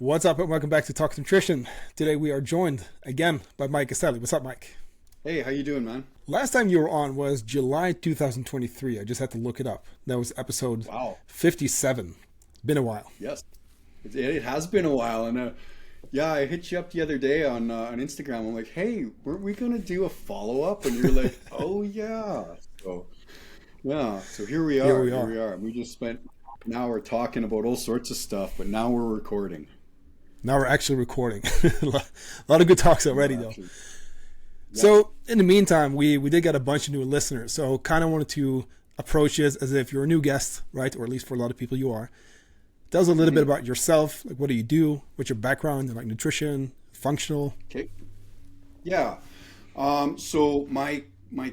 What's up and welcome back to Talk Nutrition. Today we are joined again by Mike Kesthely. What's up, Mike? Hey, how you doing, man? Last time you were on was July 2023. I just had to look it up. That was episode 57. Been a while. Yes, it has been a while. And I hit you up the other day on Instagram. I'm like, hey, weren't we going to do a follow-up? And you're like, oh, yeah. So here we are. We just spent an hour talking about all sorts of stuff, but now we're recording. Now we're actually recording. A lot of good talks already, though. Yeah. So in the meantime, we did get a bunch of new listeners. So kind of wanted to approach this as if you're a new guest, right? Or at least for a lot of people you are. Tell us a little bit about yourself. Like, what do you do? What's your background in like nutrition, functional? Okay. Yeah. So my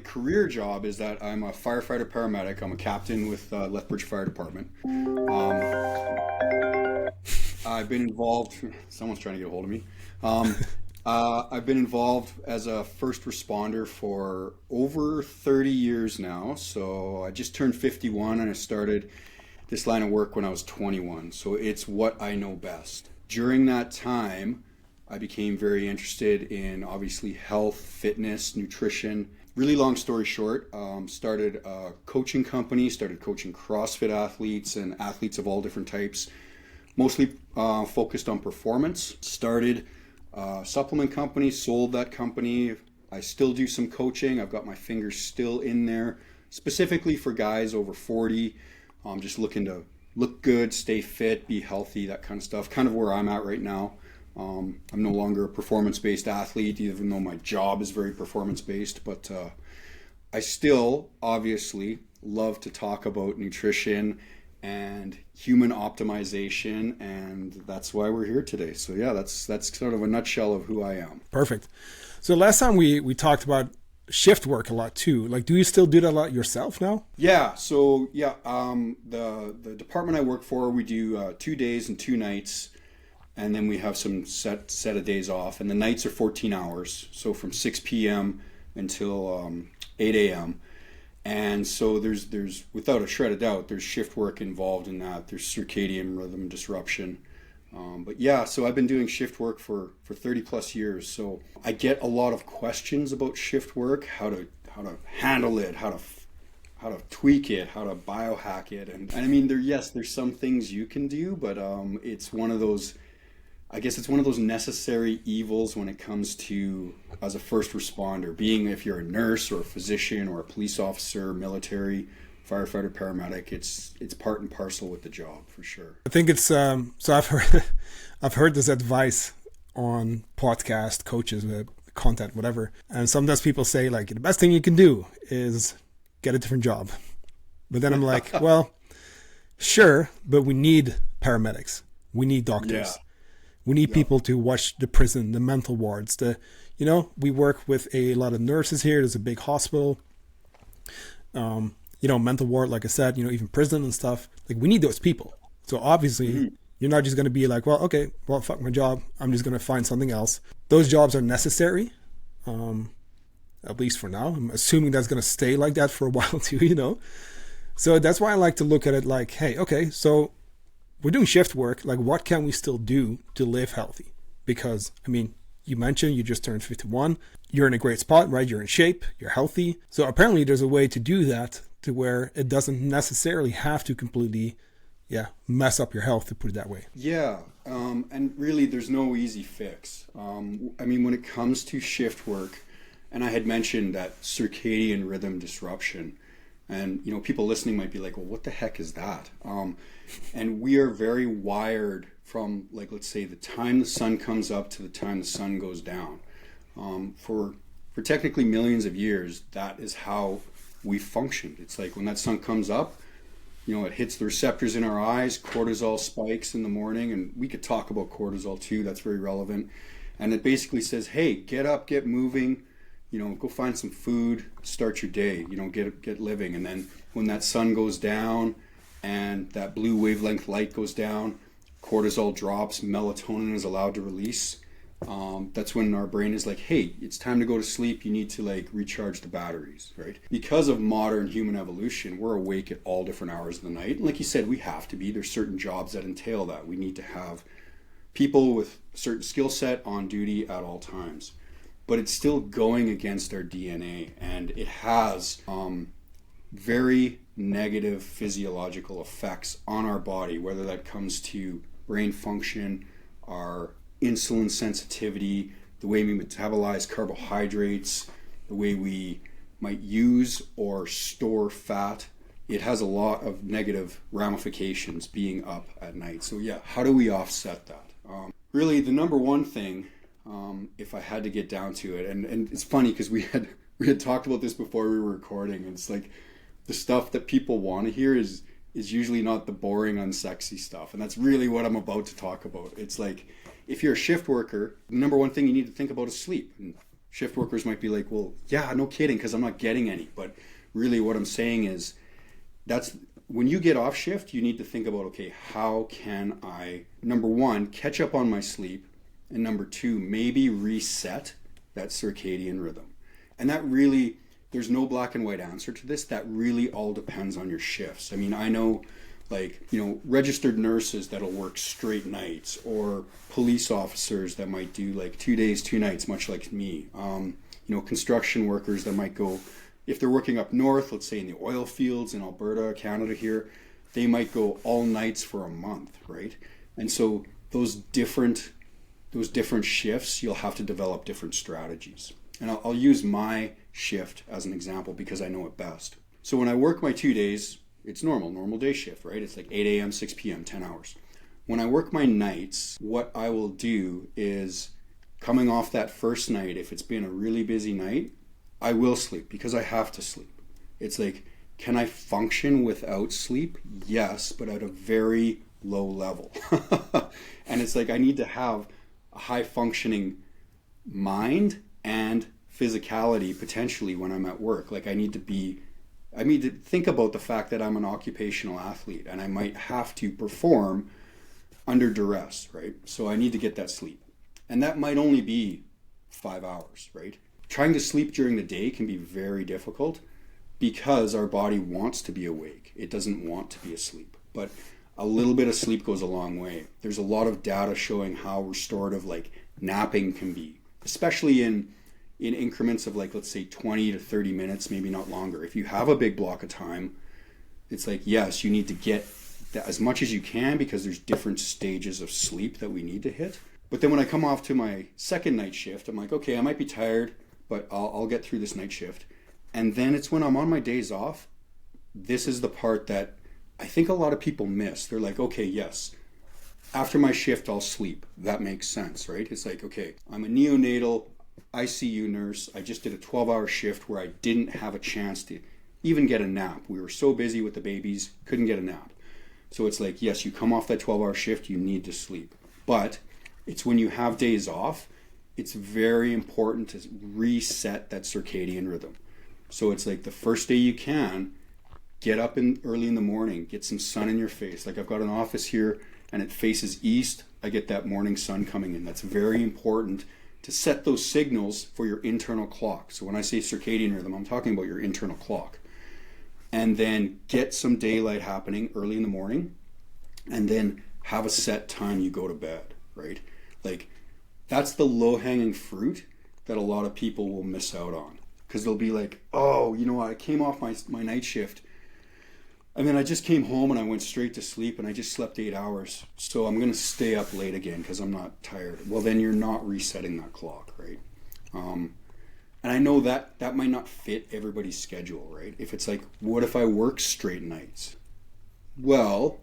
career job is that I'm a firefighter paramedic. I'm a captain with Lethbridge Fire Department. I've been involved. Someone's trying to get a hold of me. I've been involved as a first responder for over 30 years now. So I just turned 51 and I started this line of work when I was 21. So it's what I know best. During that time, I became very interested in obviously health, fitness, nutrition. Really long story short, started a coaching company, started coaching CrossFit athletes and athletes of all different types. Mostly focused on performance. Started a supplement company, sold that company. I still do some coaching. I've got my fingers still in there, specifically for guys over 40. I'm just looking to look good, stay fit, be healthy, that kind of stuff. Kind of where I'm at right now. I'm no longer a performance-based athlete, even though my job is very performance-based. But I still, obviously, love to talk about nutrition and human optimization, and that's why we're here today. So yeah, that's sort of a nutshell of who I am. Perfect. So last time we talked about shift work a lot too. Like, do you still do that a lot yourself now? Yeah. So yeah, the department I work for, we do 2 days and 2 nights, and then we have some set of days off. And the nights are 14 hours, so from 6 p.m. until 8 a.m. And so there's without a shred of doubt, there's shift work involved in that. There's circadian rhythm disruption. But yeah, so I've been doing shift work for 30 plus years. So I get a lot of questions about shift work, how to handle it, how to tweak it, how to biohack it. And I mean, there's some things you can do, but it's one of those, I guess it's one of those necessary evils when it comes to, as a first responder, being if you're a nurse or a physician or a police officer, military, firefighter, paramedic, it's part and parcel with the job for sure. I think it's so I've heard this advice on podcast, coaches, content, whatever. And sometimes people say like the best thing you can do is get a different job. But then I'm like, well, sure, but we need paramedics. We need doctors. Yeah. We need people to watch the prison, the mental wards. We work with a lot of nurses here. There's a big hospital. Mental ward, like I said, even prison and stuff. Like, we need those people. So obviously, you're not just going to be like, fuck my job. I'm just going to find something else. Those jobs are necessary, at least for now. I'm assuming that's going to stay like that for a while too, So that's why I like to look at it like, hey, okay, so we're doing shift work. Like, what can we still do to live healthy? Because, I mean, you mentioned you just turned 51. You're in a great spot, right? You're in shape. You're healthy. So apparently there's a way to do that to where it doesn't necessarily have to completely, mess up your health, to put it that way. Yeah. And really there's no easy fix. I mean, when it comes to shift work, and I had mentioned that circadian rhythm disruption, and, people listening might be like, well, what the heck is that? And we are very wired from, like, let's say the time the sun comes up to the time the sun goes down. For technically millions of years, that is how we functioned. It's like when that sun comes up, it hits the receptors in our eyes, cortisol spikes in the morning, and we could talk about cortisol too, that's very relevant. And it basically says, hey, get up, get moving, go find some food, start your day, get living. And then when that sun goes down and that blue wavelength light goes down, cortisol drops, melatonin is allowed to release. That's when our brain is like, hey, it's time to go to sleep. You need to recharge the batteries, right? Because of modern human evolution, we're awake at all different hours of the night. And like you said, we have to be. There's certain jobs that entail that. We need to have people with certain skill set on duty at all times. But it's still going against our DNA, and it has very negative physiological effects on our body, whether that comes to brain function, our insulin sensitivity, the way we metabolize carbohydrates, the way we might use or store fat. It has a lot of negative ramifications being up at night. So yeah, how do we offset that? Really, the number one thing, if I had to get down to it, and it's funny because we had talked about this before we were recording, and it's like the stuff that people want to hear is usually not the boring, unsexy stuff, and that's really what I'm about to talk about. It's like, if you're a shift worker, the number one thing you need to think about is sleep. And shift workers might be like, well, yeah, no kidding, because I'm not getting any. But really what I'm saying is, that's when you get off shift, you need to think about, okay, how can I, number one, catch up on my sleep, and number two, maybe reset that circadian rhythm. And that really, there's no black and white answer to this. That really all depends on your shifts. I mean, I know, like, registered nurses that'll work straight nights, or police officers that might do like 2 days, 2 nights, much like me. Construction workers that might go, if they're working up north, let's say in the oil fields in Alberta, Canada here, they might go all nights for a month, right? And so those different shifts, you'll have to develop different strategies. And I'll use my shift as an example because I know it best. So when I work my 2 days, it's normal day shift, right? It's like 8 a.m., 6 p.m., 10 hours. When I work my nights, what I will do is, coming off that first night, if it's been a really busy night, I will sleep because I have to sleep. It's like, can I function without sleep? Yes, but at a very low level. And it's like, I need to have a high functioning mind and physicality potentially when I'm at work. Like, I need to think about the fact that I'm an occupational athlete and I might have to perform under duress, right? So I need to get that sleep. And that might only be 5 hours, right? Trying to sleep during the day can be very difficult because our body wants to be awake. It doesn't want to be asleep. But a little bit of sleep goes a long way. There's a lot of data showing how restorative like napping can be, especially in increments of like, let's say 20 to 30 minutes, maybe not longer. If you have a big block of time, it's like, yes, you need to get that as much as you can because there's different stages of sleep that we need to hit. But then when I come off to my second night shift, I'm like, okay, I might be tired, but I'll get through this night shift. And then it's when I'm on my days off, this is the part that I think a lot of people miss. They're like, okay, yes, after my shift, I'll sleep. That makes sense, right? It's like, okay, I'm a neonatal ICU nurse. I just did a 12-hour shift where I didn't have a chance to even get a nap. We were so busy with the babies, couldn't get a nap. So it's like, yes, you come off that 12-hour shift, you need to sleep. But it's when you have days off, it's very important to reset that circadian rhythm. So it's like the first day you can, get up early in the morning, get some sun in your face. Like, I've got an office here and it faces east. I get that morning sun coming in. That's very important to set those signals for your internal clock. So when I say circadian rhythm, I'm talking about your internal clock. And then get some daylight happening early in the morning, and then have a set time you go to bed, right? Like, that's the low-hanging fruit that a lot of people will miss out on. Because they'll be like, oh, I came off my night shift, and then I just came home and I went straight to sleep and I just slept 8 hours. So I'm going to stay up late again because I'm not tired. Well, then you're not resetting that clock, right? And I know that might not fit everybody's schedule, right? If it's like, what if I work straight nights? Well,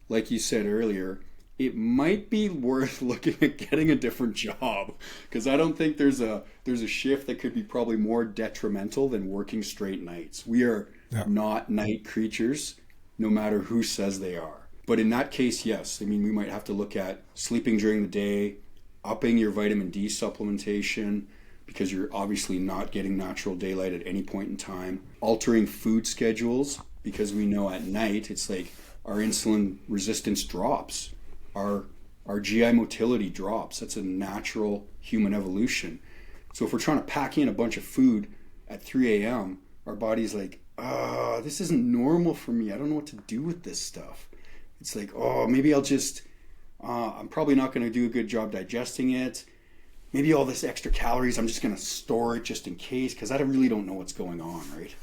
like you said earlier, it might be worth looking at getting a different job, because I don't think there's a shift that could be probably more detrimental than working straight nights. We are not night creatures, no matter who says they are. But in that case, yes, I mean, we might have to look at sleeping during the day, upping your vitamin D supplementation, because you're obviously not getting natural daylight at any point in time, altering food schedules, because we know at night it's like our insulin resistance drops, our GI motility drops. That's a natural human evolution. So if we're trying to pack in a bunch of food at 3 a.m., our body's like, this isn't normal for me. I don't know what to do with this stuff. It's like, maybe I'll just I'm probably not going to do a good job digesting it. Maybe all this extra calories, I'm just going to store it just in case, because I really don't know what's going on, right?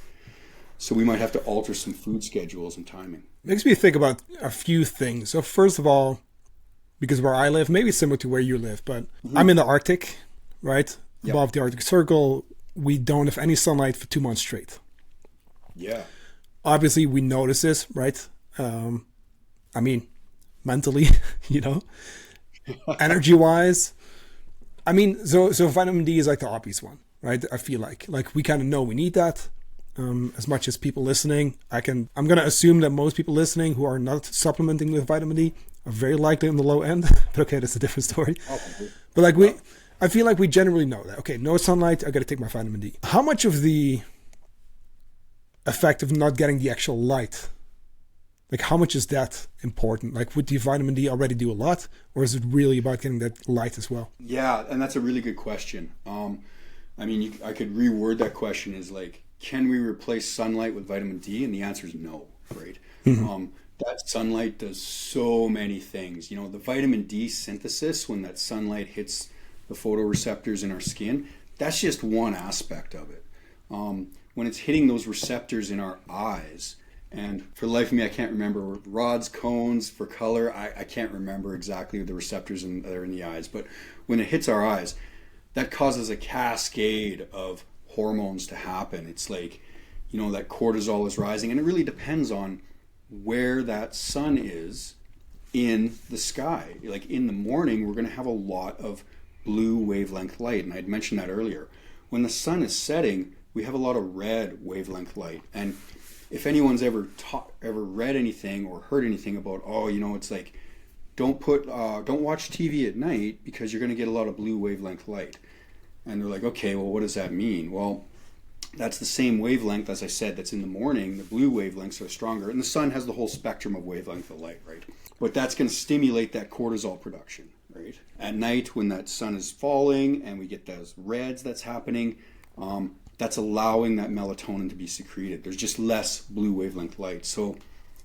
So we might have to alter some food schedules and timing. Makes me think about a few things. So first of all, because where I live, maybe similar to where you live, but I'm in the Arctic, right? Yep. Above the Arctic Circle, we don't have any sunlight for 2 months straight. Yeah. Obviously, we notice this, right? I mean, mentally, you know, energy-wise. I mean, so vitamin D is like the obvious one, right? I feel like we kind of know we need that. As much as people listening, I'm going to assume that most people listening who are not supplementing with vitamin D are very likely on the low end. But okay, that's a different story. But like I feel like we generally know that. Okay, no sunlight, I got to take my vitamin D. How much of the effect of not getting the actual light, like how much is that important? Like would the vitamin D already do a lot, or is it really about getting that light as well? Yeah, and that's a really good question. I mean, I could reword that question as like, can we replace sunlight with vitamin D? And the answer is no, right? That sunlight does so many things. You know, the vitamin D synthesis, when that sunlight hits the photoreceptors in our skin, that's just one aspect of it. When it's hitting those receptors in our eyes, and for the life of me, I can't remember rods, cones for color. I can't remember exactly the receptors that are in the eyes, but when it hits our eyes, that causes a cascade of hormones to happen. It's like, you know, that cortisol is rising, and it really depends on where that sun is in the sky. Like in the morning, we're going to have a lot of blue wavelength light, and I'd mentioned that earlier. When the sun is setting, we have a lot of red wavelength light. And if anyone's ever read anything or heard anything about, it's like, don't watch TV at night because you're going to get a lot of blue wavelength light. And they're like, okay, well, what does that mean? Well, that's the same wavelength, as I said, that's in the morning. The blue wavelengths are stronger, and the sun has the whole spectrum of wavelength of light, right? But that's going to stimulate that cortisol production, right? At night, when that sun is falling and we get those reds that's happening, that's allowing that melatonin to be secreted. There's just less blue wavelength light. So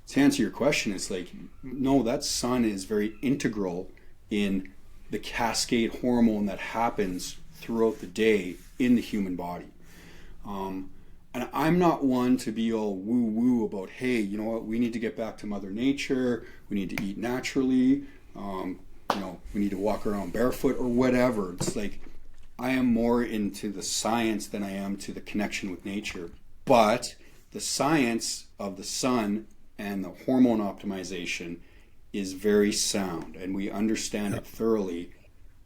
to answer your question, it's like, no, that sun is very integral in the cascade hormone that happens throughout the day in the human body. And I'm not one to be all woo-woo about, hey, you know what, we need to get back to Mother Nature, we need to eat naturally, we need to walk around barefoot or whatever. It's like, I am more into the science than I am to the connection with nature. But the science of the sun and the hormone optimization is very sound, and we understand it thoroughly.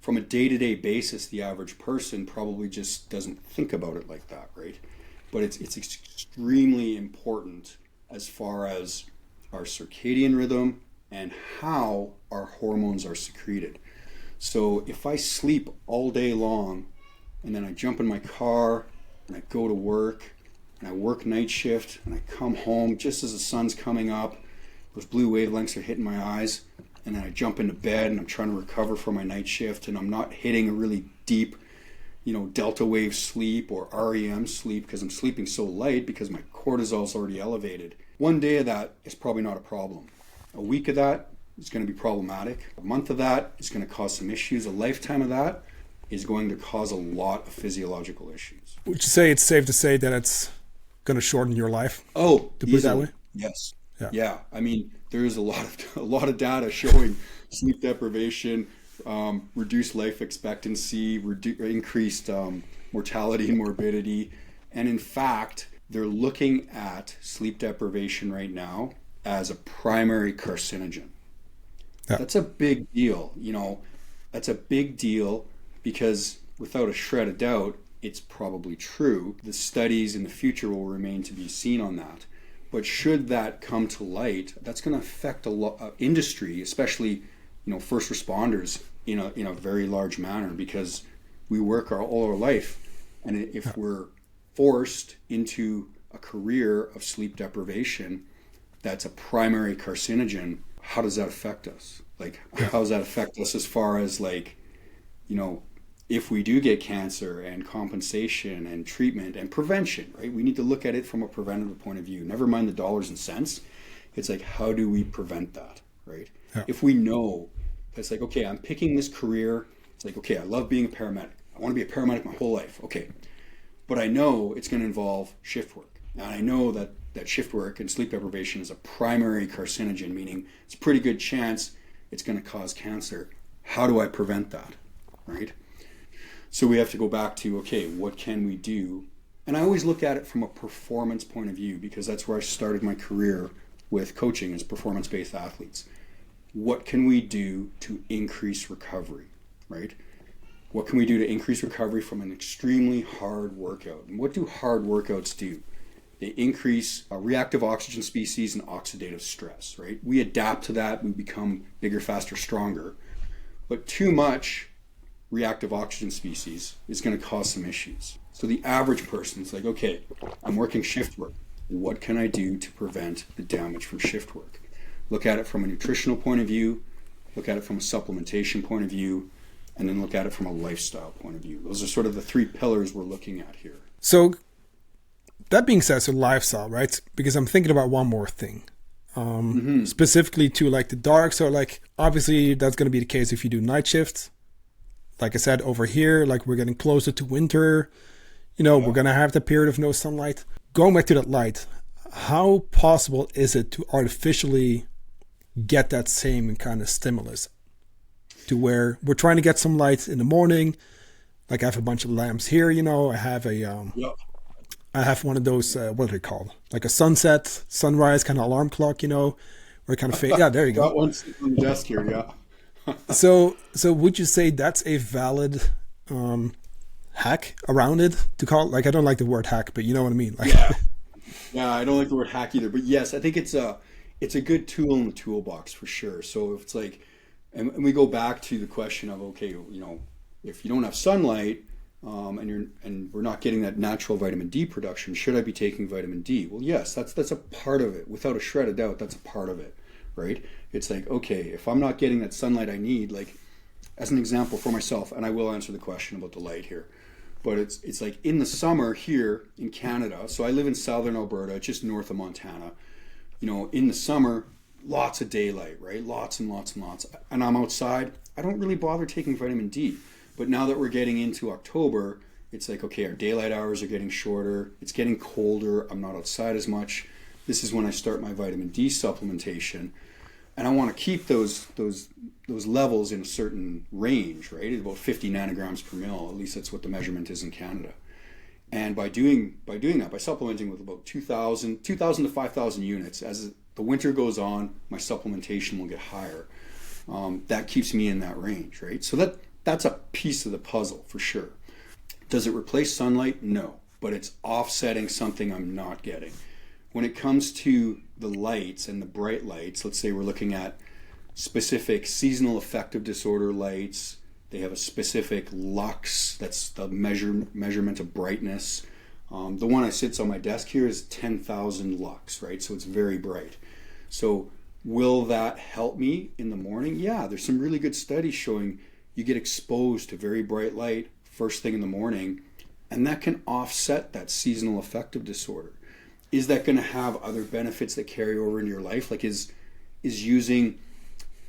From a day-to-day basis, the average person probably just doesn't think about it like that, right? But it's extremely important as far as our circadian rhythm and how our hormones are secreted. So if I sleep all day long and then I jump in my car and I go to work and I work night shift and I come home just as the sun's coming up, those blue wavelengths are hitting my eyes, and then I jump into bed and I'm trying to recover from my night shift and I'm not hitting a really deep, delta wave sleep or REM sleep because I'm sleeping so light because my cortisol is already elevated. One day of that is probably not a problem. A week of that is going to be problematic. A month of that is going to cause some issues. A lifetime of that is going to cause a lot of physiological issues. Would you say it's safe to say that it's going to shorten your life? Oh, to put it that way? Yes. Yeah. I mean, there is a lot of data showing sleep deprivation, reduced life expectancy, increased mortality and morbidity. And in fact, they're looking at sleep deprivation right now as a primary carcinogen. Yeah. That's a big deal. That's a big deal because without a shred of doubt, it's probably true. The studies in the future will remain to be seen on that. But should that come to light, that's going to affect a lot of industry, especially first responders in a very large manner, because we work all our life, and if we're forced into a career of sleep deprivation, that's a primary carcinogen. How does that affect us? How does that affect us as far as if we do get cancer and compensation and treatment and prevention, right? We need to look at it from a preventative point of view. Never mind the dollars and cents. It's like, how do we prevent that, right? Yeah. If we know It's like, okay, I'm picking this career. It's like, okay, I love being a paramedic. I want to be a paramedic my whole life. Okay. But I know it's going to involve shift work. And I know that shift work and sleep deprivation is a primary carcinogen, meaning it's a pretty good chance it's going to cause cancer. How do I prevent that? Right? So we have to go back to, okay, what can we do? And I always look at it from a performance point of view, because that's where I started my career with coaching, as performance-based athletes. What can we do to increase recovery, right? What can we do to increase recovery from an extremely hard workout? And what do hard workouts do? They increase reactive oxygen species and oxidative stress, right? We adapt to that, we become bigger, faster, stronger. But too much reactive oxygen species is going to cause some issues. So the average person is like, okay, I'm working shift work. What can I do to prevent the damage from shift work? Look at it from a nutritional point of view, look at it from a supplementation point of view, and then look at it from a lifestyle point of view. Those are sort of the three pillars we're looking at here. So that being said, so lifestyle, right? Because I'm thinking about one more thing. Specifically to like the dark. So like, obviously that's going to be the case if you do night shifts. Like I said, over here, like we're getting closer to winter, we're going to have the period of no sunlight. Going back to that light, how possible is it to artificially get that same kind of stimulus to where we're trying to get some light in the morning? Like I have a bunch of lamps here, I have I have one of those, what are they called? Like a sunrise kind of alarm clock, where it kind of yeah, there you go. Got one on the desk here, yeah. So would you say that's a valid hack around it to call it? Like, I don't like the word hack, but you know what I mean? Like, yeah, I don't like the word hack either, but yes, I think it's a good tool in the toolbox for sure. So if it's like, and we go back to the question of, okay, if you don't have sunlight, and we're not getting that natural vitamin D production, should I be taking vitamin D? Well, yes, that's a part of it. Without a shred of doubt, that's a part of it, right? It's like, okay, if I'm not getting that sunlight I need, like as an example for myself, and I will answer the question about the light here, but it's like in the summer here in Canada, so I live in southern Alberta, just north of Montana, in the summer, lots of daylight, right? Lots and lots and lots. And I'm outside, I don't really bother taking vitamin D. But now that we're getting into October, it's like, okay, our daylight hours are getting shorter. It's getting colder. I'm not outside as much. This is when I start my vitamin D supplementation. And I want to keep those levels in a certain range, right? At about 50 nanograms per mil. At least that's what the measurement is in Canada. And by doing that, by supplementing with about 2,000 to 5,000 units, as the winter goes on, my supplementation will get higher. That keeps me in that range, right? So that's a piece of the puzzle for sure. Does it replace sunlight? No, but it's offsetting something I'm not getting. When it comes to the lights and the bright lights, let's say we're looking at specific seasonal affective disorder lights. They have a specific lux, that's the measurement of brightness. The one that sits on my desk here is 10,000 lux, right? So it's very bright. So will that help me in the morning? Yeah, there's some really good studies showing you get exposed to very bright light first thing in the morning, and that can offset that seasonal affective disorder. Is that going to have other benefits that carry over into your life? Like is using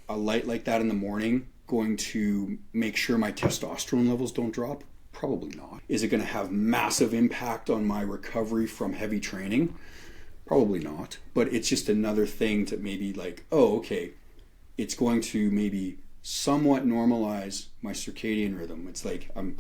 a light like that in the morning going to make sure my testosterone levels don't drop? Probably not. Is it going to have massive impact on my recovery from heavy training? Probably not. But it's just another thing to maybe like, oh, okay, it's going to maybe somewhat normalize my circadian rhythm. It's like I'm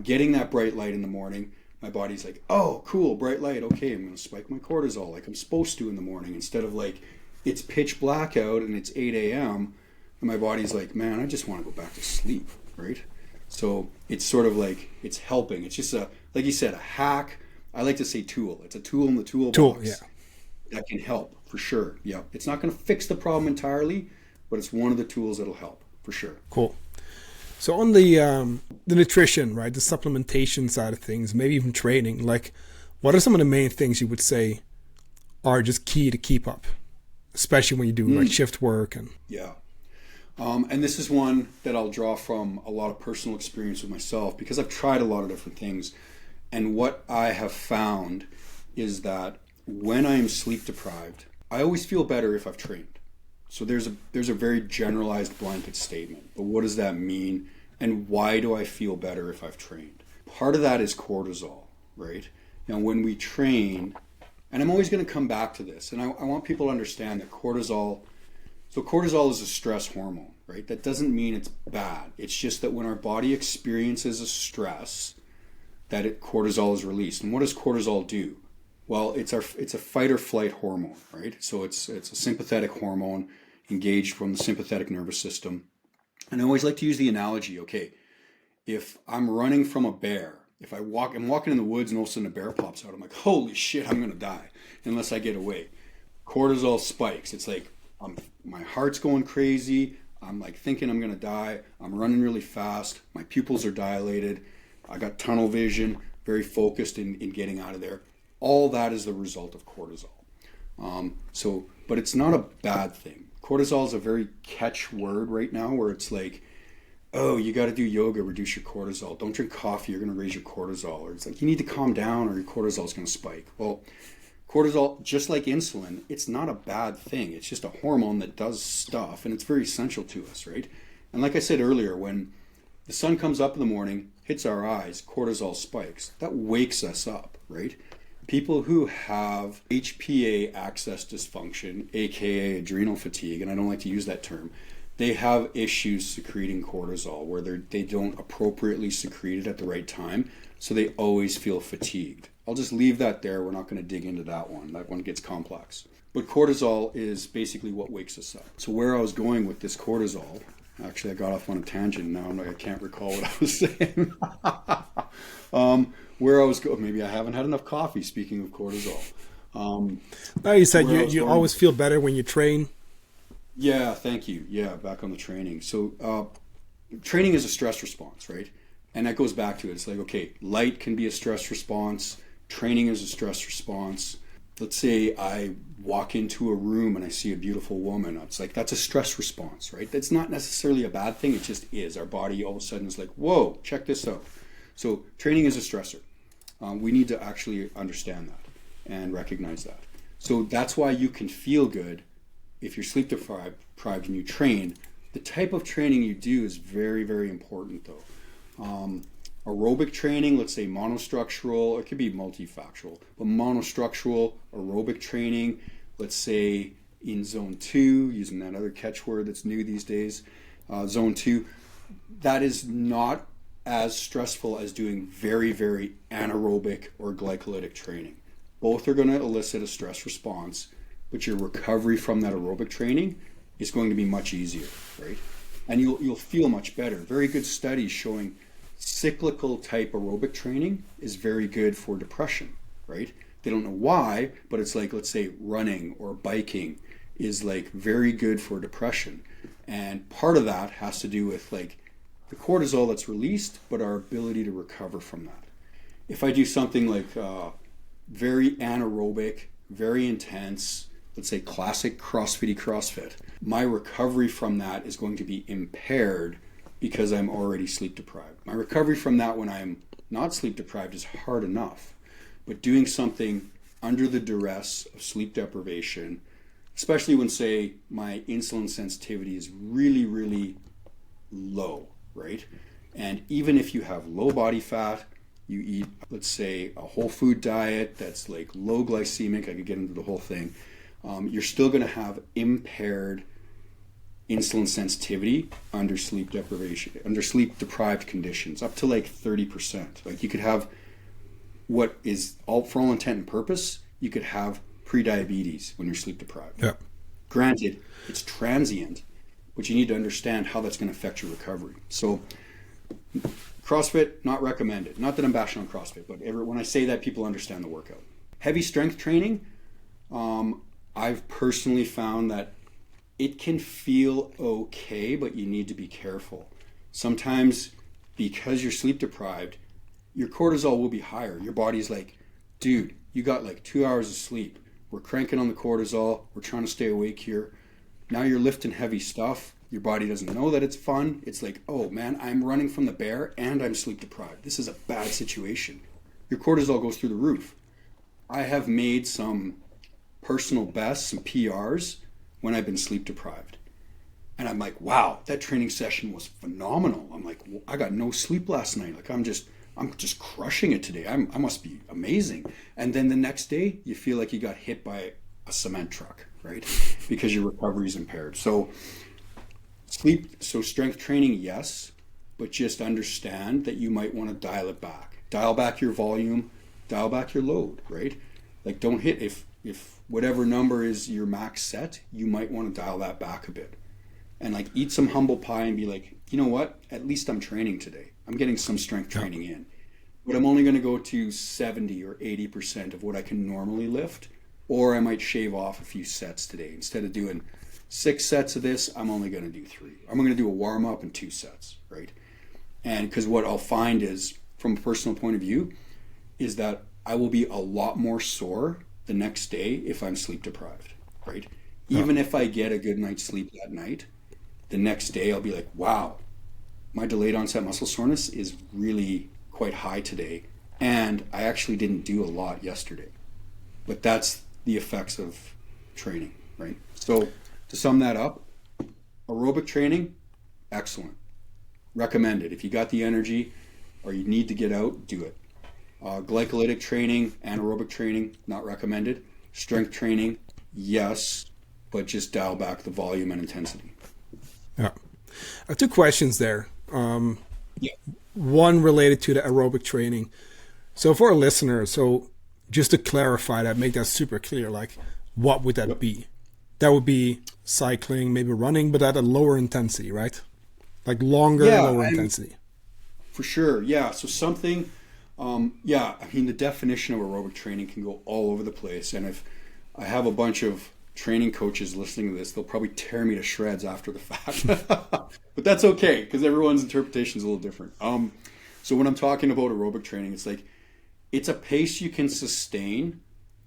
getting that bright light in the morning. My body's like, oh, cool, bright light. Okay, I'm going to spike my cortisol like I'm supposed to in the morning, instead of like it's pitch black out and it's 8 a.m. and my body's like, man, I just want to go back to sleep, right? So it's sort of like it's helping. It's just like you said, a hack. I like to say tool. It's a tool in the toolbox that can help for sure. Yeah, it's not going to fix the problem entirely, but it's one of the tools that'll help for sure. Cool. So on the nutrition, right, the supplementation side of things, maybe even training, like what are some of the main things you would say are just key to keep up, especially when you do like shift work? And and this is one that I'll draw from a lot of personal experience with myself, because I've tried a lot of different things, and what I have found is that when I am sleep deprived, I always feel better if I've trained. So there's a very generalized blanket statement. But what does that mean? And why do I feel better if I've trained? Part of that is cortisol, right? Now, when we train, and I'm always going to come back to this, and I want people to understand that cortisol is a stress hormone, right? That doesn't mean it's bad. It's just that when our body experiences a stress, cortisol is released. And what does cortisol do? Well, it's a fight or flight hormone, right? So it's a sympathetic hormone engaged from the sympathetic nervous system. And I always like to use the analogy, okay, if I'm running from a bear, I'm walking in the woods and all of a sudden a bear pops out, I'm like, holy shit, I'm going to die unless I get away. Cortisol spikes. It's like my heart's going crazy. I'm like thinking I'm going to die. I'm running really fast. My pupils are dilated. I got tunnel vision, very focused in getting out of there. All that is the result of cortisol. But it's not a bad thing. Cortisol is a very catch word right now where it's like, oh, you got to do yoga, reduce your cortisol. Don't drink coffee, you're going to raise your cortisol. Or it's like, you need to calm down or your cortisol is going to spike. Well, cortisol, just like insulin, it's not a bad thing. It's just a hormone that does stuff, and it's very essential to us, right? And like I said earlier, when the sun comes up in the morning, hits our eyes, cortisol spikes. That wakes us up, right? People who have HPA axis dysfunction, aka adrenal fatigue, and I don't like to use that term, they have issues secreting cortisol where they don't appropriately secrete it at the right time, so they always feel fatigued. I'll just leave that there. We're not going to dig into that one. That one gets complex. But cortisol is basically what wakes us up. So where I was going with this cortisol, actually I got off on a tangent. Now I can't recall what I was saying. Where I was going, maybe I haven't had enough coffee, speaking of cortisol. No, you said you always feel better when you train. Yeah, thank you. Yeah, back on the training. So training is a stress response, right? And that goes back to it. It's like, okay, light can be a stress response. Training is a stress response. Let's say I walk into a room and I see a beautiful woman. It's like, that's a stress response, right? That's not necessarily a bad thing. It just is. Our body all of a sudden is like, whoa, check this out. So training is a stressor. We need to actually understand that and recognize that. So that's why you can feel good if you're sleep deprived and you train. The type of training you do is very, very important though. Aerobic training, let's say monostructural, it could be multifactorial, but monostructural aerobic training, let's say in zone 2, using that other catchword that's new these days, zone 2, that is not as stressful as doing very, very anaerobic or glycolytic training. Both are going to elicit a stress response, but your recovery from that aerobic training is going to be much easier, right? And you'll feel much better. Very good studies showing cyclical type aerobic training is very good for depression, right? They don't know why, but it's like, let's say running or biking is like very good for depression. And part of that has to do with like the cortisol that's released, but our ability to recover from that. If I do something like very anaerobic, very intense, let's say classic CrossFit, my recovery from that is going to be impaired because I'm already sleep deprived. My recovery from that when I'm not sleep deprived is hard enough. But doing something under the duress of sleep deprivation, especially when, say, my insulin sensitivity is really, really low, right? And even if you have low body fat, you eat, let's say, a whole food diet that's like low glycemic, I could get into the whole thing, you're still going to have impaired insulin sensitivity under sleep deprivation, under sleep deprived conditions, up to like 30%. Like you could have what is all, for all intent and purpose, you could have prediabetes when you're sleep deprived. Yeah. Granted, it's transient, but you need to understand how that's going to affect your recovery. So CrossFit, not recommended. Not that I'm bashing on CrossFit, but when I say that, people understand the workout. Heavy strength training, I've personally found that it can feel okay, but you need to be careful. Sometimes because you're sleep deprived, your cortisol will be higher. Your body's like, dude, you got like 2 hours of sleep. We're cranking on the cortisol. We're trying to stay awake here. Now you're lifting heavy stuff. Your body doesn't know that it's fun. It's like, oh man, I'm running from the bear and I'm sleep deprived. This is a bad situation. Your cortisol goes through the roof. I have made some personal bests, some PRs, when I've been sleep deprived. And I'm like, wow, that training session was phenomenal. I'm like, well, I got no sleep last night. Like I'm just crushing it today. I must be amazing. And then the next day you feel like you got hit by a cement truck, right? Because your recovery is impaired. So strength training, yes, but just understand that you might want to dial it back. Dial back your volume, dial back your load, right? Like don't hit, if whatever number is your max set, you might want to dial that back a bit. And like eat some humble pie and be like, you know what? At least I'm training today. I'm getting some strength training in. But I'm only going to go to 70 or 80% of what I can normally lift. Or I might shave off a few sets today. Instead of doing 6 sets of this, I'm only going to do 3. I'm going to do a warm up and 2 sets, right? And because what I'll find is, from a personal point of view, is that I will be a lot more sore the next day if I'm sleep deprived, right? Even if I get a good night's sleep that night, the next day I'll be like, wow, my delayed onset muscle soreness is really quite high today. And I actually didn't do a lot yesterday. But that's the effects of training, right? So to sum that up, aerobic training, excellent. Recommended. If you got the energy or you need to get out, do it. Glycolytic training, anaerobic training, not recommended. Strength training, yes, but just dial back the volume and intensity. Yeah. I have 2 questions there. Yeah. One related to the aerobic training. So for a listener, so just to clarify that, make that super clear, like what would that be? That would be cycling, maybe running, but at a lower intensity, right? Like longer, lower intensity. For sure, yeah. So something, I mean, the definition of aerobic training can go all over the place. And if I have a bunch of training coaches listening to this, they'll probably tear me to shreds after the fact. But that's okay, because everyone's interpretation is a little different. So when I'm talking about aerobic training, it's like, it's a pace you can sustain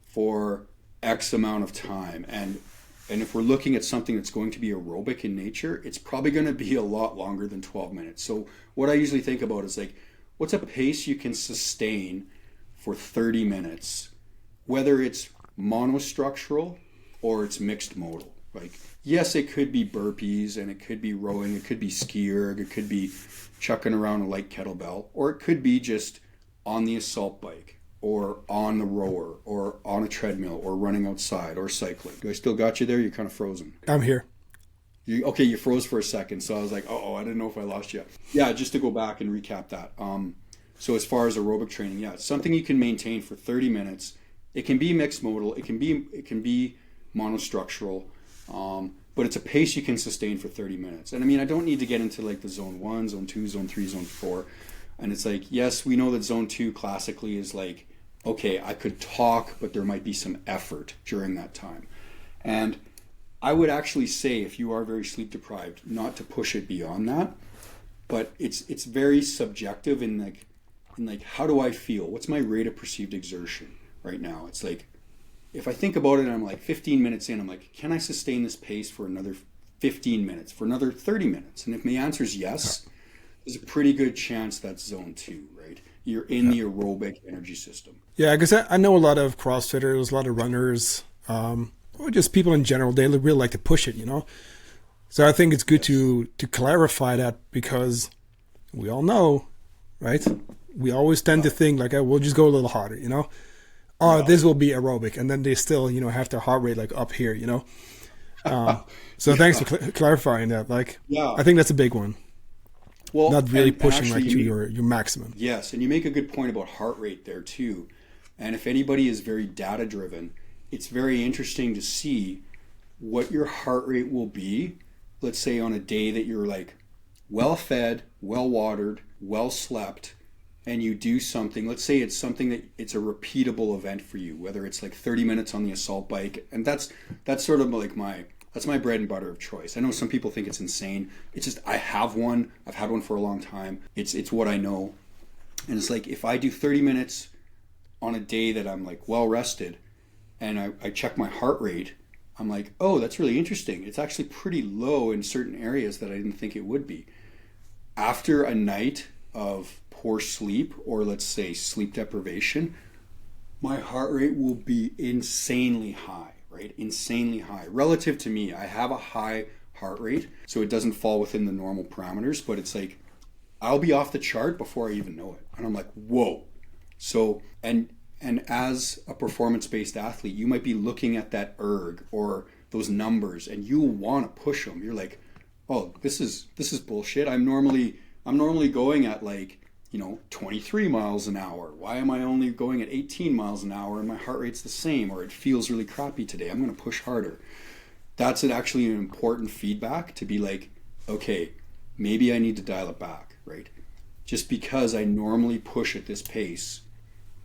for X amount of time. And if we're looking at something that's going to be aerobic in nature, it's probably going to be a lot longer than 12 minutes. So what I usually think about is like, what's a pace you can sustain for 30 minutes, whether it's monostructural or it's mixed modal. Like, yes, it could be burpees and it could be rowing, it could be ski erg, it could be chucking around a light kettlebell, or it could be just on the assault bike or on the rower or on a treadmill or running outside or cycling. Do I still got you there? You're kind of frozen. I'm here. You froze for a second. So I was like, I didn't know if I lost you. Yeah, just to go back and recap that. So as far as aerobic training, yeah, it's something you can maintain for 30 minutes. It can be mixed modal. It can be monostructural. But it's a pace you can sustain for 30 minutes. And I mean, I don't need to get into like the zone 1, zone 2, zone 3, zone 4. And it's like, yes, we know that zone 2 classically is like, okay, I could talk, but there might be some effort during that time. And I would actually say, if you are very sleep deprived, not to push it beyond that, but it's very subjective in like how do I feel? What's my rate of perceived exertion right now? It's like, if I think about it and I'm like 15 minutes in, I'm like, can I sustain this pace for another 15 minutes, for another 30 minutes? And if the answer is yes, there's a pretty good chance that's zone 2, right? You're in the aerobic energy system. Yeah, because I know a lot of CrossFitters, a lot of runners, or just people in general, they really like to push it, you know? So I think it's good to clarify that, because we all know, right? We always tend to think like, we'll just go a little harder, you know? This will be aerobic, and then they still, have their heart rate like up here, you know? So thanks for clarifying that. Like, I think that's a big one. Well, not really pushing actually, like to your maximum. Yes, and you make a good point about heart rate there too. And if anybody is very data driven, it's very interesting to see what your heart rate will be, let's say on a day that you're like well fed, well watered, well slept, and you do something, let's say it's something that it's a repeatable event for you, whether it's like 30 minutes on the assault bike, and that's sort of like that's my bread and butter of choice. I know some people think it's insane. It's just, I have one. I've had one for a long time. It's what I know. And it's like, if I do 30 minutes on a day that I'm like well rested and I check my heart rate, I'm like, oh, that's really interesting. It's actually pretty low in certain areas that I didn't think it would be. After a night of poor sleep, or let's say sleep deprivation, my heart rate will be insanely high. Right? right? Insanely high. Relative to me, I have a high heart rate, so it doesn't fall within the normal parameters, but it's like I'll be off the chart before I even know it. And I'm like, whoa. So, and as a performance-based athlete, you might be looking at that erg or those numbers and you want to push them. You're like, oh, this is bullshit. I'm normally going at like, 23 miles an hour. Why am I only going at 18 miles an hour and my heart rate's the same, or it feels really crappy today? I'm going to push harder. That's actually an important feedback to be like, okay, maybe I need to dial it back, right? Just because I normally push at this pace,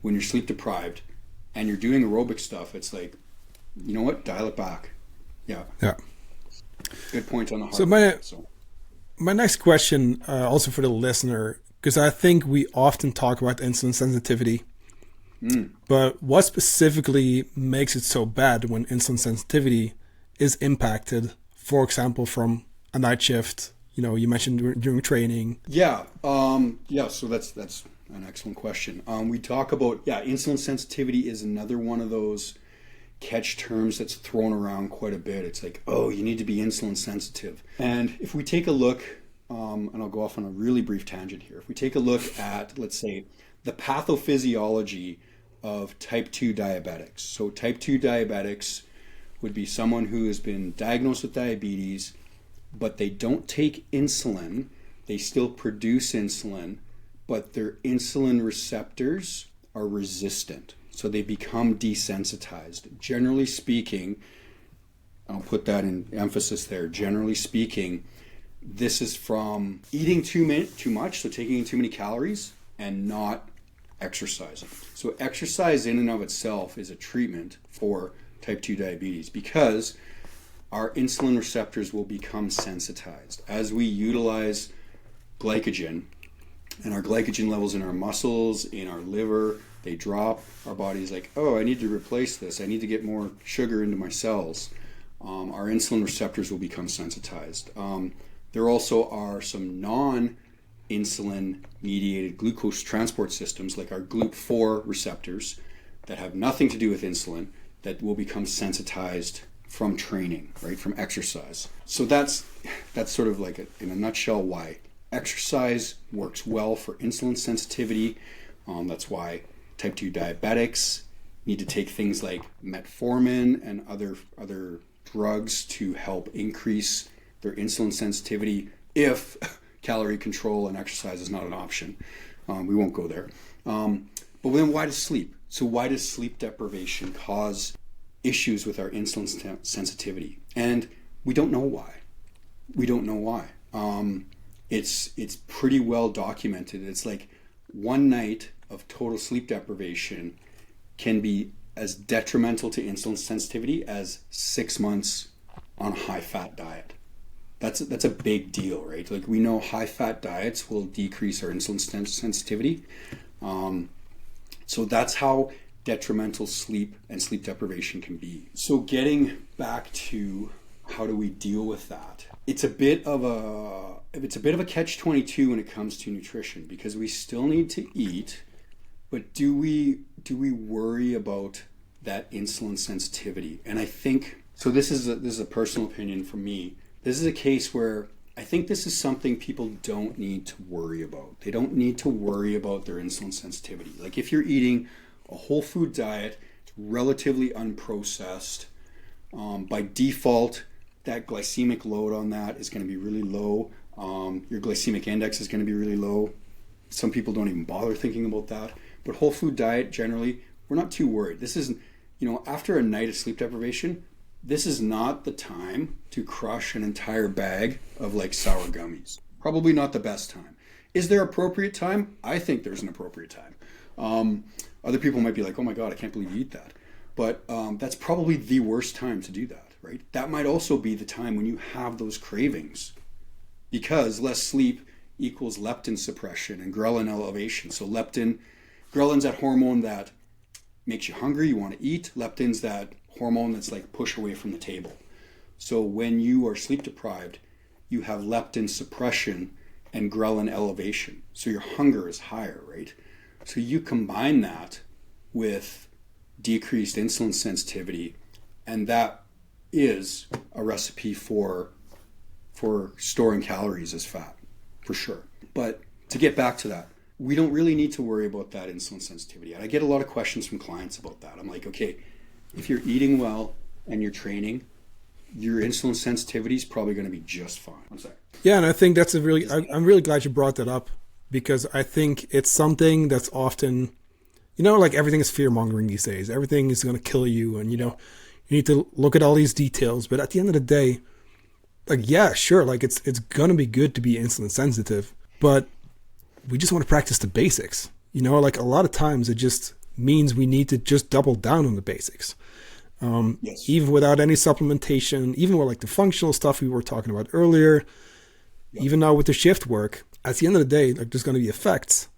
when you're sleep deprived and you're doing aerobic stuff, it's like, you know what? Dial it back. Yeah. Yeah. Good point on the heart. So my next question, also for the listener, because I think we often talk about insulin sensitivity, but what specifically makes it so bad when insulin sensitivity is impacted, for example, from a night shift, you mentioned during training? Yeah. So that's an excellent question. We talk about, insulin sensitivity is another one of those catch terms that's thrown around quite a bit. It's like, oh, you need to be insulin sensitive. And if we take a look, and I'll go off on a really brief tangent here. If we take a look at, let's say, the pathophysiology of type 2 diabetics. So type 2 diabetics would be someone who has been diagnosed with diabetes, but they don't take insulin. They still produce insulin, but their insulin receptors are resistant. So they become desensitized. Generally speaking, I'll put that in emphasis there, generally speaking, this is from eating too much, so taking in too many calories, and not exercising. So exercise in and of itself is a treatment for type 2 diabetes because our insulin receptors will become sensitized. As we utilize glycogen, and our glycogen levels in our muscles, in our liver, they drop. Our body's like, oh, I need to replace this. I need to get more sugar into my cells. Our insulin receptors will become sensitized. There also are some non-insulin mediated glucose transport systems like our GLUT4 receptors that have nothing to do with insulin that will become sensitized from training, right, from exercise. So that's sort of like in a nutshell why exercise works well for insulin sensitivity. That's why type 2 diabetics need to take things like metformin and other drugs to help increase their insulin sensitivity if calorie control and exercise is not an option. We won't go there. But then why does sleep? So why does sleep deprivation cause issues with our insulin sensitivity? And we don't know why. It's pretty well documented. It's like one night of total sleep deprivation can be as detrimental to insulin sensitivity as 6 months on a high-fat diet. That's a big deal, right? Like we know high-fat diets will decrease our insulin sensitivity. So that's how detrimental sleep and sleep deprivation can be. So getting back to how do we deal with that? It's a bit of a catch-22 when it comes to nutrition because we still need to eat, but do we worry about that insulin sensitivity? And I think so. This is a personal opinion from me. This is a case where I think this is something people don't need to worry about. They don't need to worry about their insulin sensitivity. Like if you're eating a whole food diet, it's relatively unprocessed, by default, that glycemic load on that is going to be really low. Your glycemic index is going to be really low. Some people don't even bother thinking about that. But whole food diet, generally, we're not too worried. This isn't, after a night of sleep deprivation, this is not the time to crush an entire bag of like sour gummies. Probably not the best time. Is there appropriate time? I think there's an appropriate time. Other people might be like, oh my God, I can't believe you eat that. But that's probably the worst time to do that, right? That might also be the time when you have those cravings because less sleep equals leptin suppression and ghrelin elevation. So ghrelin's that hormone that makes you hungry, you want to eat. Leptin's that hormone that's like push away from the table. So when you are sleep deprived, you have leptin suppression and ghrelin elevation. So your hunger is higher, right? So you combine that with decreased insulin sensitivity And that is a recipe for storing calories as fat, for sure. But to get back to that, we don't really need to worry about that insulin sensitivity. And I get a lot of questions from clients about that. I'm like, okay, if you're eating well and you're training, your insulin sensitivity is probably going to be just fine. One second. Yeah, and I think that's I'm really glad you brought that up, because I think it's something that's often, like everything is fear mongering these days. Everything is going to kill you, and you need to look at all these details. But at the end of the day, like, yeah, sure, like it's going to be good to be insulin sensitive, but we just want to practice the basics. Like a lot of times it just means we need to just double down on the basics. Yes. Even without any supplementation, even with like the functional stuff we were talking about earlier, even now with the shift work, at the end of the day, like there's going to be effects,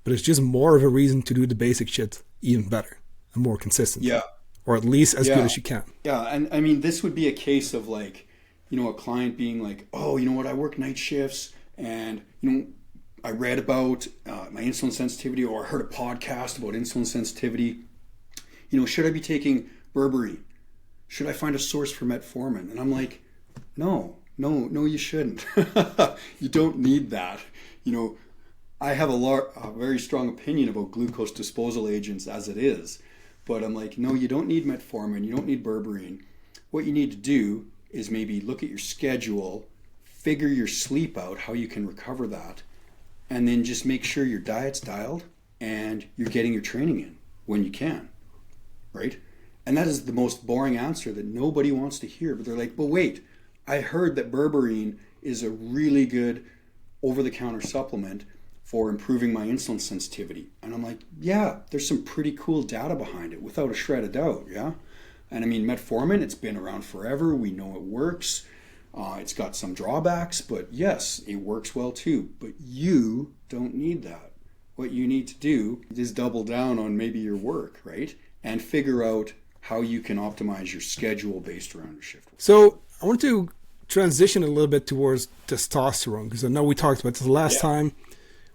but it's just more of a reason to do the basic shit even better and more consistent. Yeah. Or at least as good as you can. Yeah. And I mean, this would be a case of like, a client being like, oh, you know what, I work night shifts and, I read about my insulin sensitivity, or I heard a podcast about insulin sensitivity. Should I be taking berberine? Should I find a source for metformin? And I'm like, no, you shouldn't. You don't need that. I have a very strong opinion about glucose disposal agents as it is, but I'm like, no, you don't need metformin. You don't need berberine. What you need to do is maybe look at your schedule, figure your sleep out, how you can recover that, and then just make sure your diet's dialed and you're getting your training in when you can, right? And that is the most boring answer that nobody wants to hear. But they're like, but wait, I heard that berberine is a really good over-the-counter supplement for improving my insulin sensitivity. And I'm like, yeah, there's some pretty cool data behind it, without a shred of doubt, yeah? And I mean, metformin, it's been around forever. We know it works. It's got some drawbacks, but yes, it works well too. But you don't need that. What you need to do is double down on maybe your work, right? And figure out how you can optimize your schedule based around your shift. So I want to transition a little bit towards testosterone, because I know we talked about this last time.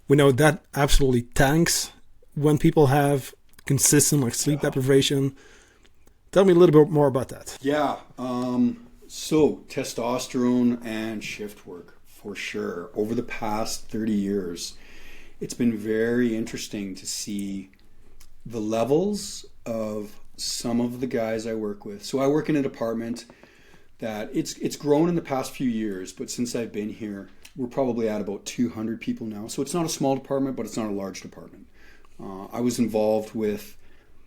We know that absolutely tanks when people have consistent like sleep deprivation. Tell me a little bit more about that. Yeah. So testosterone and shift work, for sure. Over the past 30 years, it's been very interesting to see the levels of some of the guys I work with. So I work in a department that it's grown in the past few years, but since I've been here, we're probably at about 200 people now. So it's not a small department, but it's not a large department. I was involved with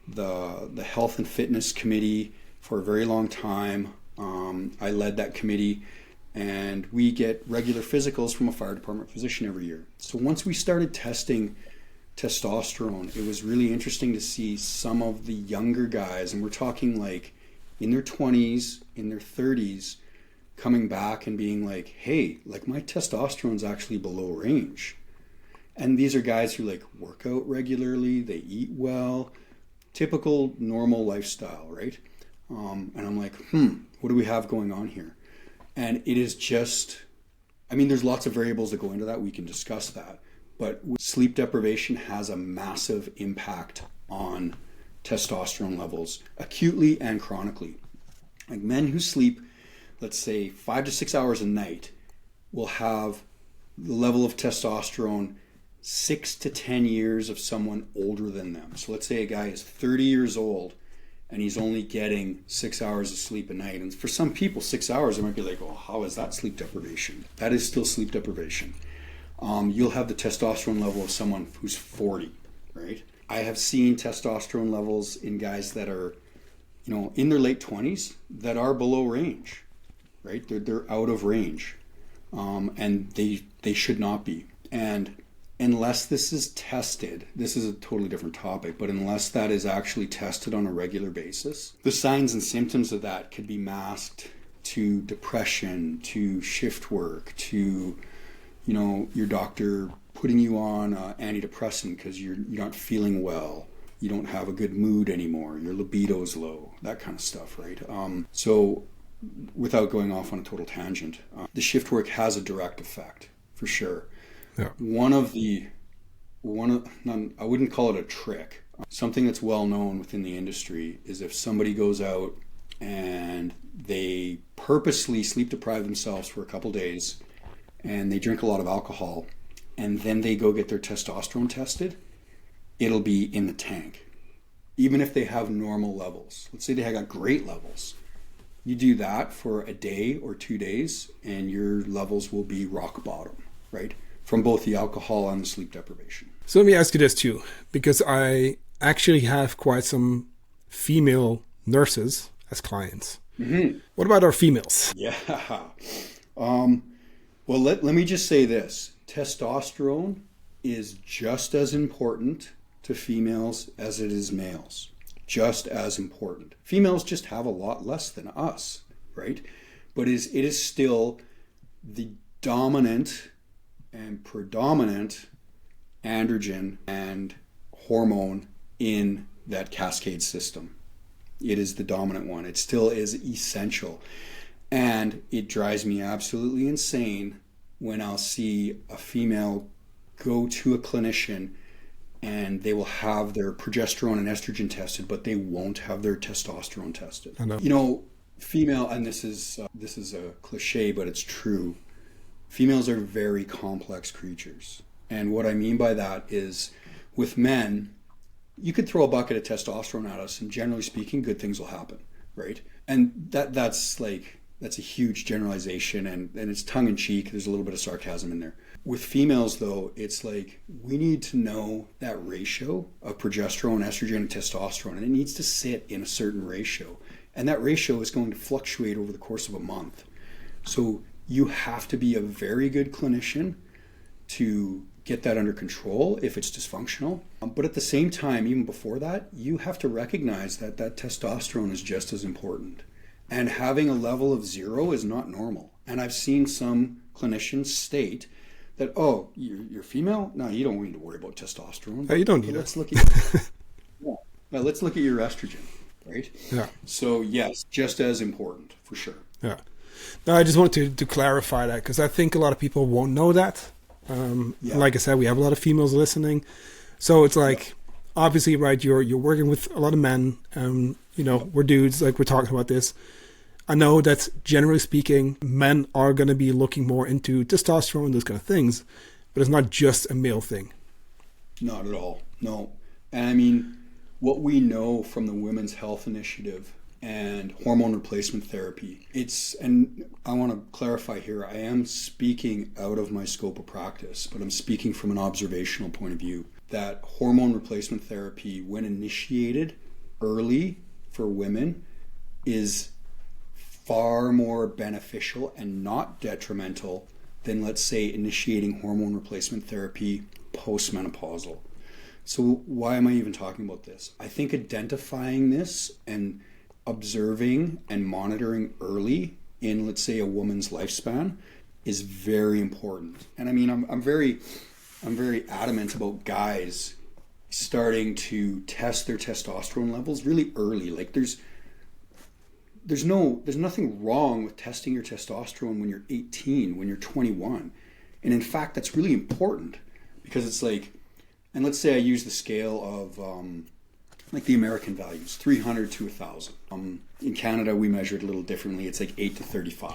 the health and fitness committee for a very long time. I led that committee, and we get regular physicals from a fire department physician every year. So once we started testing testosterone, it was really interesting to see some of the younger guys, and we're talking like in their 20s, in their 30s, coming back and being like, hey, like my testosterone's actually below range. And these are guys who like work out regularly, they eat well, typical normal lifestyle, right? And I'm like, what do we have going on here? And it is just, I mean, there's lots of variables that go into that. We can discuss that. But sleep deprivation has a massive impact on testosterone levels, acutely and chronically. Like men who sleep, let's say 5 to 6 hours a night, will have the level of testosterone 6 to 10 years of someone older than them. So let's say a guy is 30 years old and he's only getting 6 hours of sleep a night. And for some people, 6 hours, it might be like, oh, how is that sleep deprivation? That is still sleep deprivation. You'll have the testosterone level of someone who's 40, right? I have seen testosterone levels in guys that are, in their late 20s that are below range, right? They're out of range, and they should not be. And unless this is tested, this is a totally different topic, but unless that is actually tested on a regular basis, the signs and symptoms of that could be masked to depression, to shift work, to, your doctor putting you on antidepressant because you're not feeling well, you don't have a good mood anymore, your libido's low, that kind of stuff, right? So without going off on a total tangent, the shift work has a direct effect, for sure. Yeah. I wouldn't call it a trick. Something that's well known within the industry is if somebody goes out and they purposely sleep deprive themselves for a couple days, and they drink a lot of alcohol, and then they go get their testosterone tested, it'll be in the tank. Even if they have normal levels. Let's say they got great levels. You do that for a day or 2 days, and your levels will be rock bottom, right? From both the alcohol and the sleep deprivation. So let me ask you this too, because I actually have quite some female nurses as clients. Mm-hmm. What about our females? Yeah. Well, let me just say this. Testosterone is just as important to females as it is males. Just as important. Females just have a lot less than us, right? But it is still the dominant and predominant androgen and hormone in that cascade system. It is the dominant one. It still is essential. And it drives me absolutely insane when I'll see a female go to a clinician and they will have their progesterone and estrogen tested, but they won't have their testosterone tested. I know. You know, female, and this is a cliche, but it's true. Females are very complex creatures. And what I mean by that is, with men, you could throw a bucket of testosterone at us, and generally speaking, good things will happen, right? And that's a huge generalization, and it's tongue in cheek. There's a little bit of sarcasm in there. With females, though, it's like we need to know that ratio of progesterone, estrogen, and testosterone, and it needs to sit in a certain ratio. And that ratio is going to fluctuate over the course of a month. So you have to be a very good clinician to get that under control if it's dysfunctional. But at the same time, even before that, you have to recognize that testosterone is just as important. And having a level of 0 is not normal. And I've seen some clinicians state that, oh, you're female? No, you don't need to worry about testosterone. Oh, you don't need it. Let's look at let's look at your estrogen, right? Yeah. So yes, just as important for sure. Yeah. No, I just wanted to clarify that because I think a lot of people won't know that. Like I said, we have a lot of females listening, so it's like obviously, right? You're working with a lot of men. We're dudes. Like we're talking about this. I know that generally speaking, men are going to be looking more into testosterone and those kind of things, but it's not just a male thing. Not at all. No. And I mean, what we know from the Women's Health Initiative and hormone replacement therapy, and I want to clarify here, I am speaking out of my scope of practice, but I'm speaking from an observational point of view, that hormone replacement therapy, when initiated early for women, is far more beneficial and not detrimental than, let's say, initiating hormone replacement therapy postmenopausal. So why am I even talking about this? I think identifying this and observing and monitoring early in, let's say, a woman's lifespan is very important. And I mean, I'm very adamant about guys starting to test their testosterone levels really early. Like there's nothing wrong with testing your testosterone when you're 18, when you're 21. And in fact, that's really important because it's like, and let's say I use the scale of like the American values, 300 to 1,000. In Canada, we measure it a little differently. It's like 8 to 35.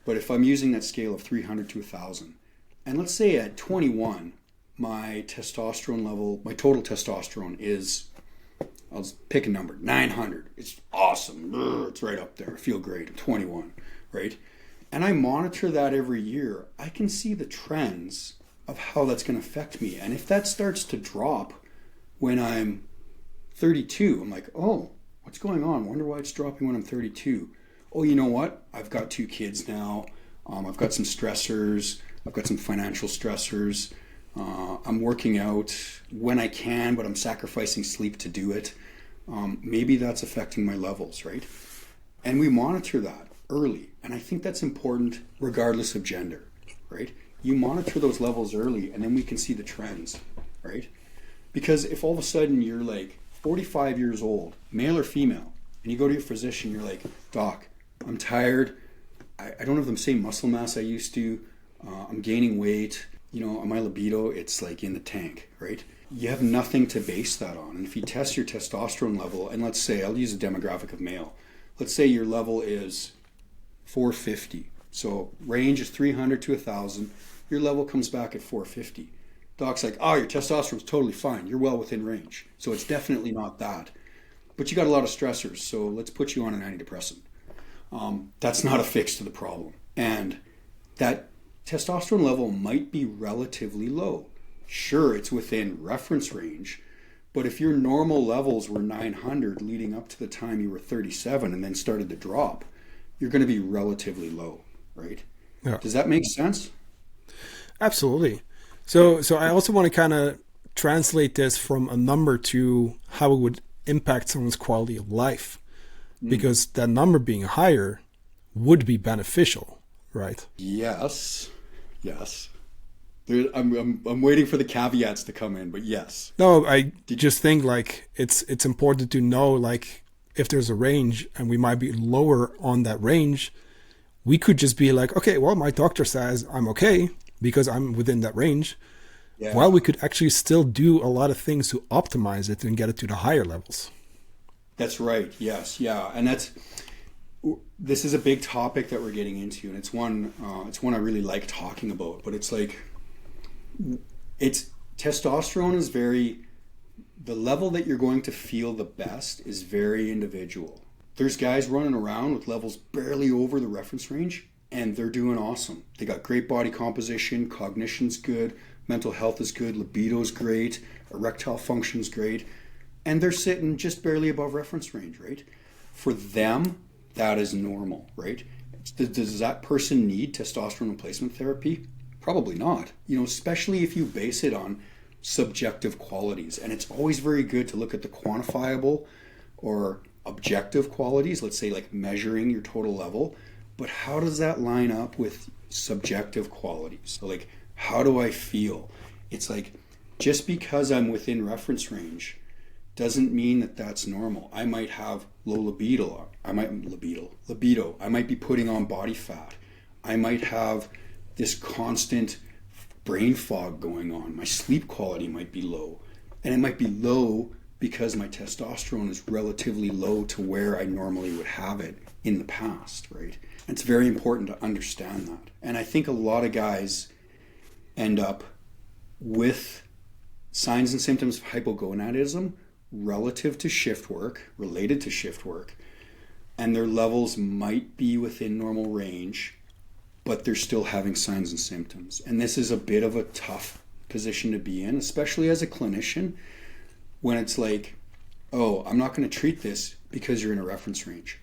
But if I'm using that scale of 300 to 1,000, and let's say at 21, my testosterone level, my total testosterone is, I'll just pick a number, 900. It's awesome. It's right up there. I feel great. I'm 21, right? And I monitor that every year. I can see the trends of how that's going to affect me. And if that starts to drop when I'm 32, I'm like, oh, what's going on? Wonder why it's dropping when I'm 32. Oh, you know what? I've got 2 kids now. I've got some stressors. I've got some financial stressors. I'm working out when I can, but I'm sacrificing sleep to do it. Maybe that's affecting my levels, right? And we monitor that early. And I think that's important regardless of gender, right? You monitor those levels early and then we can see the trends, right? Because if all of a sudden you're like 45 years old, male or female, and you go to your physician, you're like, doc, I'm tired. I don't have the same muscle mass I used to. I'm gaining weight. You know, my libido, it's like in the tank, right? You have nothing to base that on. And if you test your testosterone level, and let's say, I'll use a demographic of male. let's say your level is 450. So range is 300 to 1,000. Your level comes back at 450. Doc's like, oh, your testosterone's totally fine. You're well within range. So it's definitely not that. But you got a lot of stressors, so let's put you on an antidepressant. That's not a fix to the problem. And that testosterone level might be relatively low. Sure, it's within reference range, but if your normal levels were 900 leading up to the time you were 37 and then started to drop, you're going to be relatively low, right? Yeah. Does that make sense? Absolutely. So I also want to kind of translate this from a number to how it would impact someone's quality of life, because that number being higher would be beneficial, right? Yes. I'm waiting for the caveats to come in, but yes. No, I just think like it's important to know, like, if there's a range and we might be lower on that range, we could just be like, okay, well, my doctor says I'm okay because I'm within that range. Yeah. While we could actually still do a lot of things to optimize it and get it to the higher levels. That's right. Yes. Yeah. And this is a big topic that we're getting into, and it's one I really like talking about, but it's like, testosterone is the level that you're going to feel the best is very individual. There's guys running around with levels barely over the reference range, and they're doing awesome. They got great body composition, cognition's good, mental health is good, libido's great, erectile function's great, and they're sitting just barely above reference range, right? For them, that is normal, right? Does that person need testosterone replacement therapy? Probably not, especially if you base it on subjective qualities. And it's always very good to look at the quantifiable or objective qualities, let's say like measuring your total level, but how does that line up with subjective qualities? So like, how do I feel? It's like, just because I'm within reference range doesn't mean that that's normal. I might have low libido. I might be putting on body fat. I might have this constant brain fog going on. My sleep quality might be low. And it might be low because my testosterone is relatively low to where I normally would have it in the past, right? And it's very important to understand that. And I think a lot of guys end up with signs and symptoms of hypogonadism related to shift work, and their levels might be within normal range, but they're still having signs and symptoms. And this is a bit of a tough position to be in, especially as a clinician, when it's like, oh, I'm not going to treat this because you're in a reference range.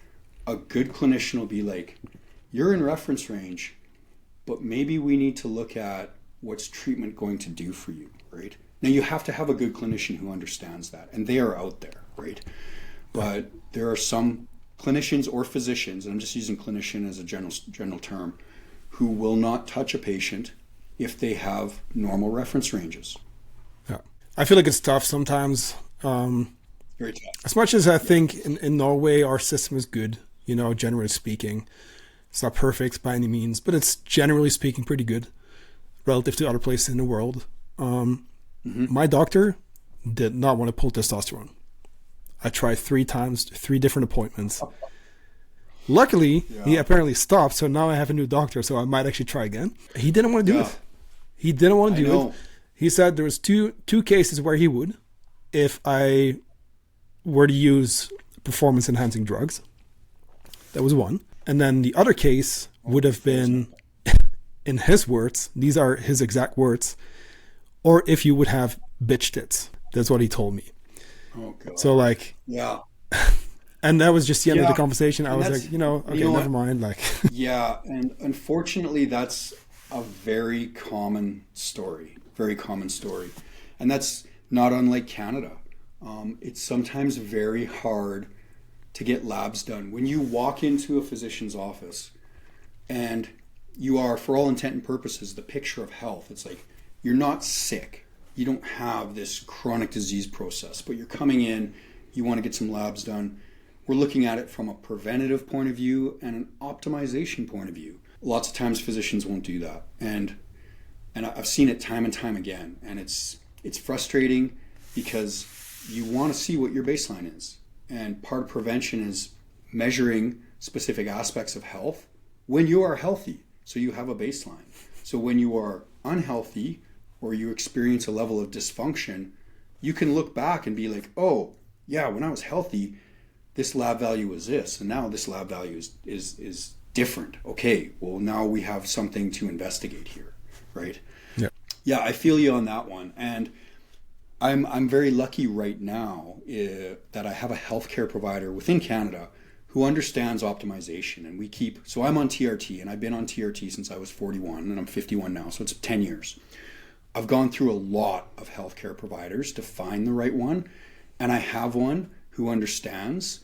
A good clinician will be like, you're in reference range, but maybe we need to look at what's treatment going to do for you, right? Now, you have to have a good clinician who understands that, and they are out there, right? But there are some clinicians or physicians, and I'm just using clinician as a general term, who will not touch a patient if they have normal reference ranges. Yeah, I feel like it's tough sometimes. Very tough. As much as I think in Norway our system is good, generally speaking. It's not perfect by any means, but it's generally speaking pretty good relative to other places in the world. My doctor did not want to pull testosterone. I tried 3 times, 3 different appointments. Luckily, he apparently stopped, so now I have a new doctor, so I might actually try again. He didn't want to do it. He didn't want to do it. He said there was two cases where he would, if I were to use performance-enhancing drugs. That was one. And then the other case would have been, in his words, these are his exact words, or if you would have bitch tits. That's what he told me. Oh, God. So like, yeah. And that was just the end of the conversation. I was like, never mind. Like, yeah. And unfortunately, that's a very common story. And that's not unlike Canada. It's sometimes very hard to get labs done. When you walk into a physician's office and you are, for all intent and purposes, the picture of health, it's like, you're not sick. You don't have this chronic disease process, but you're coming in, you want to get some labs done. We're looking at it from a preventative point of view and an optimization point of view. Lots of times physicians won't do that. And I've seen it time and time again. And it's frustrating because you want to see what your baseline is. And part of prevention is measuring specific aspects of health when you are healthy. So you have a baseline. So when you are unhealthy or you experience a level of dysfunction, you can look back and be like, oh, yeah, when I was healthy, this lab value was this, and now this lab value is different. Okay, well, now we have something to investigate here, right? Yeah. Yeah, I feel you on that one. And I'm very lucky right now that I have a healthcare provider within Canada who understands optimization. And so I'm on TRT, and I've been on TRT since I was 41, and I'm 51 now, so it's 10 years. I've gone through a lot of healthcare providers to find the right one, and I have one who understands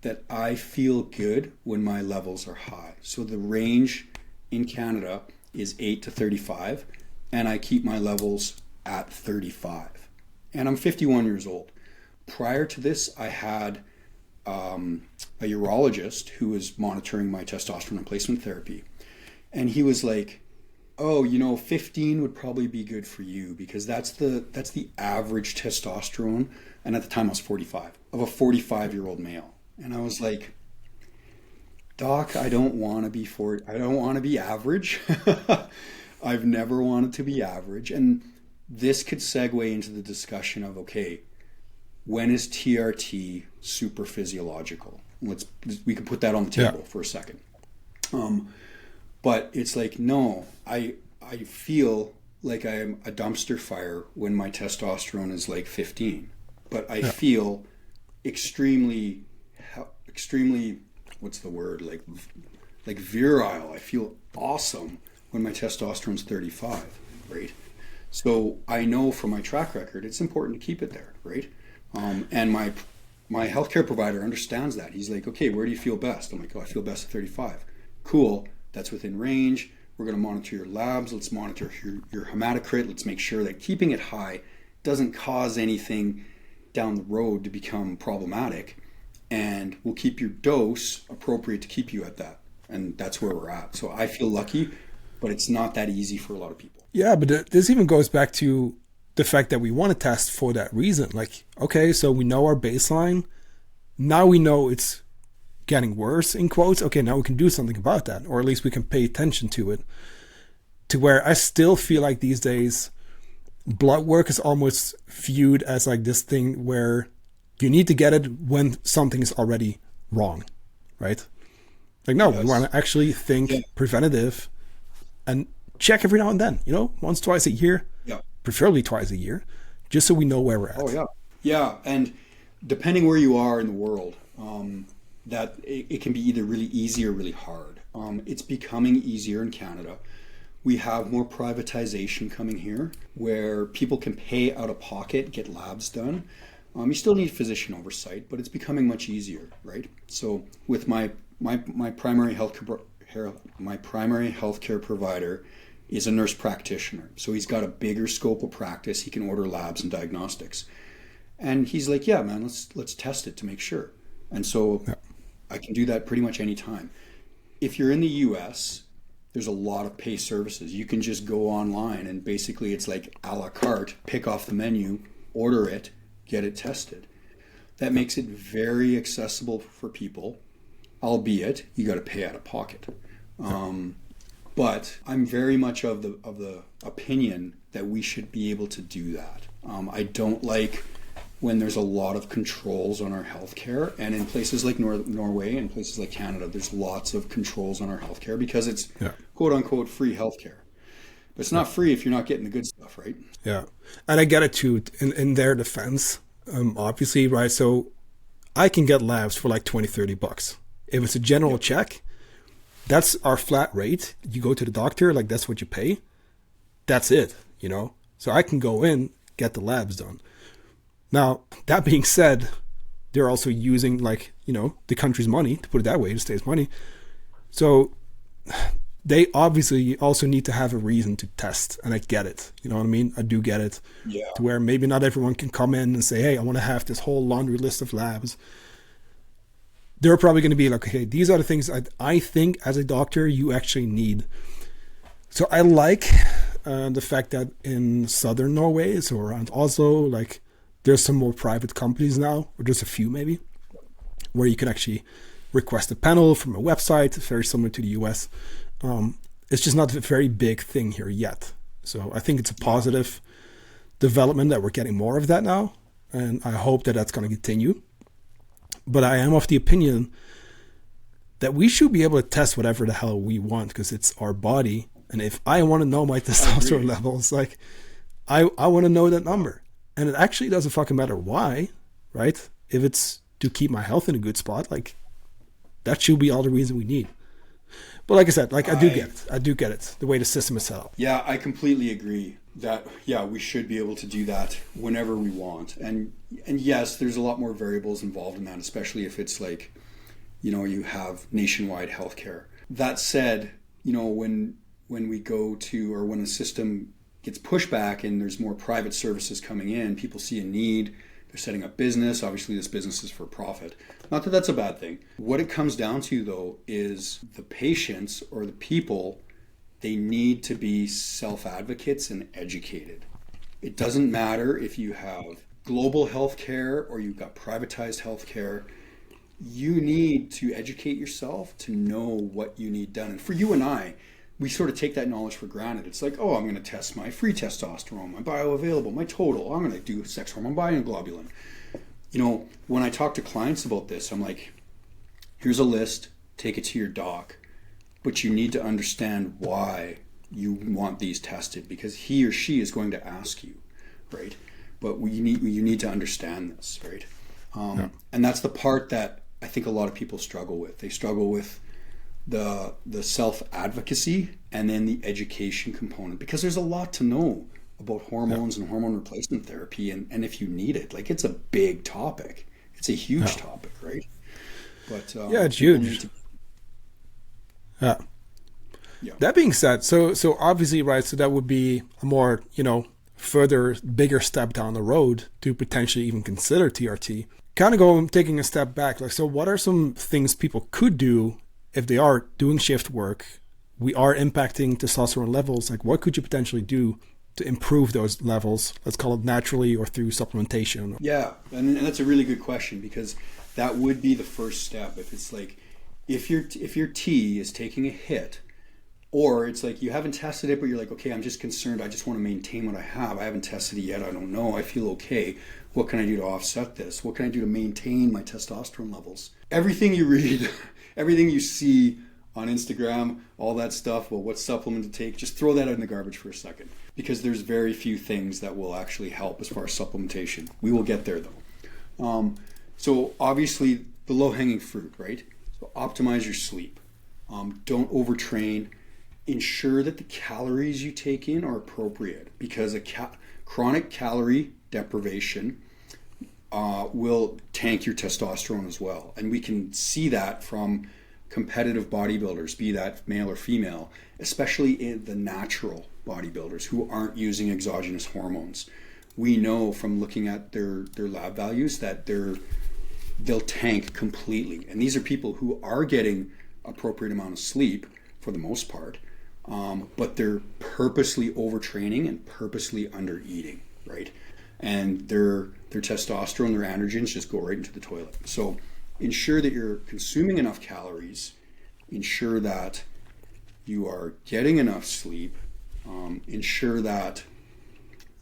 that I feel good when my levels are high. So the range in Canada is 8 to 35, and I keep my levels at 35. And I'm 51 years old. Prior to this, I had a urologist who was monitoring my testosterone replacement therapy. And he was like, oh, 15 would probably be good for you because that's the average testosterone. And at the time I was 45, of a 45-year-old male. And I was like, Doc, I don't want to be average. I've never wanted to be average. And this could segue into the discussion of, okay, when is TRT super physiological? We can put that on the table for a second. But it's like, no, I feel like I'm a dumpster fire when my testosterone is like 15. But I feel extremely, what's the word? Like virile. I feel awesome when my testosterone's 35, right? So I know from my track record, it's important to keep it there, right? And my healthcare provider understands that. He's like, okay, where do you feel best? I'm like, oh, I feel best at 35. Cool, that's within range. We're going to monitor your labs. Let's monitor your hematocrit. Let's make sure that keeping it high doesn't cause anything down the road to become problematic. And we'll keep your dose appropriate to keep you at that. And that's where we're at. So I feel lucky, but it's not that easy for a lot of people. Yeah, but this even goes back to the fact that we want to test for that reason. Like, okay, so we know our baseline. Now we know it's getting worse, in quotes. Okay, now we can do something about that, or at least we can pay attention to it. To where I still feel like these days, blood work is almost viewed as like this thing where you need to get it when something is already wrong, right? Like, no, we want to actually think preventative and check every now and then, once, twice a year, preferably twice a year, just so we know where we're at. Oh, yeah. Yeah. And depending where you are in the world, that it can be either really easy or really hard. It's becoming easier in Canada. We have more privatization coming here where people can pay out of pocket, get labs done. You still need physician oversight, but it's becoming much easier, right? So with my primary healthcare provider is a nurse practitioner. So he's got a bigger scope of practice. He can order labs and diagnostics. And he's like, yeah, man, let's test it to make sure. And so I can do that pretty much any time. If you're in the US, there's a lot of pay services. You can just go online and basically it's like a la carte, pick off the menu, order it, get it tested. That makes it very accessible for people, albeit you got to pay out of pocket. But I'm very much of the opinion that we should be able to do that. I don't like when there's a lot of controls on our healthcare, and in places like Norway and places like Canada, there's lots of controls on our healthcare because it's quote unquote free healthcare. But it's not free if you're not getting the good stuff, right? Yeah, and I get it too. In their defense, obviously, right? So I can get labs for like $20-$30. If it's a general check, that's our flat rate. You go to the doctor, like that's what you pay. That's it, So I can go in, get the labs done. Now, that being said, they're also using the country's money, to put it that way, the state's money. So they obviously also need to have a reason to test. And I get it. You know what I mean? I do get it. Yeah. To where maybe not everyone can come in and say, hey, I want to have this whole laundry list of labs. They're probably going to be like, okay, these are the things I think as a doctor you actually need. So I like the fact that in southern Norway, so around Oslo, there's some more private companies now, or just a few maybe, where you can actually request a panel from a website. It's very similar to the US. It's just not a very big thing here yet. So I think it's a positive development that we're getting more of that now. And I hope that that's going to continue. But I am of the opinion that we should be able to test whatever the hell we want because it's our body. And if I want to know my testosterone levels, like I want to know that number. And it actually doesn't fucking matter why, right? If it's to keep my health in a good spot, like that should be all the reason we need. But like I said, like I do get it, the way the system is set up. Yeah, I completely agree that, yeah, we should be able to do that whenever we want. And yes, there's a lot more variables involved in that, especially if it's like, you know, you have nationwide healthcare. That said, you know, when we go to, or when a system gets pushed back and there's more private services coming in, people see a need, they're setting up business. Obviously, this business is for profit. Not that that's a bad thing. What it comes down to, though, is the patients or the people, they need to be self-advocates and educated. It doesn't matter if you have global healthcare or you've got privatized healthcare. You need to educate yourself to know what you need done. And for you and I, we sort of take that knowledge for granted. It's like, oh, I'm going to test my free testosterone, my bioavailable, my total. I'm going to do sex hormone bioglobulin. You know, when I talk to clients about this, I'm like, here's a list, take it to your doc, but you need to understand why you want these tested because he or she is going to ask you, right? But you need to understand this, right? And that's the part that I think a lot of people struggle with. They struggle with the self-advocacy and then the education component because there's a lot to know about hormones and hormone replacement therapy and if you need it. Like, it's a big topic. It's a huge topic, right? But yeah, it's huge. Yeah. That being said, so obviously, right, so that would be a more, you know, further, bigger step down the road to potentially even consider TRT. Kind of taking a step back, like, so what are some things people could do if they are doing shift work, we are impacting testosterone levels, like what could you potentially do to improve those levels? Let's call it naturally or through supplementation. Yeah, and that's a really good question because that would be the first step. If it's like, if your T is taking a hit, or it's like you haven't tested it, but you're like, okay, I'm just concerned. I just want to maintain what I have. I haven't tested it yet. I don't know. I feel okay. What can I do to offset this? What can I do to maintain my testosterone levels? Everything you read, everything you see on Instagram, all that stuff, well, what supplement to take, just throw that out in the garbage for a second because there's very few things that will actually help as far as supplementation. We will get there though. So obviously the low-hanging fruit, right? So optimize your sleep. Don't overtrain. Ensure that the calories you take in are appropriate because chronic calorie deprivation will tank your testosterone as well. And we can see that from competitive bodybuilders, be that male or female, especially in the natural bodybuilders who aren't using exogenous hormones. We know from looking at their lab values that they'll tank completely. And these are people who are getting appropriate amount of sleep for the most part, but they're purposely overtraining and purposely under eating, right? And their testosterone, their androgens just go right into the toilet. So ensure that you're consuming enough calories, ensure that you are getting enough sleep, ensure that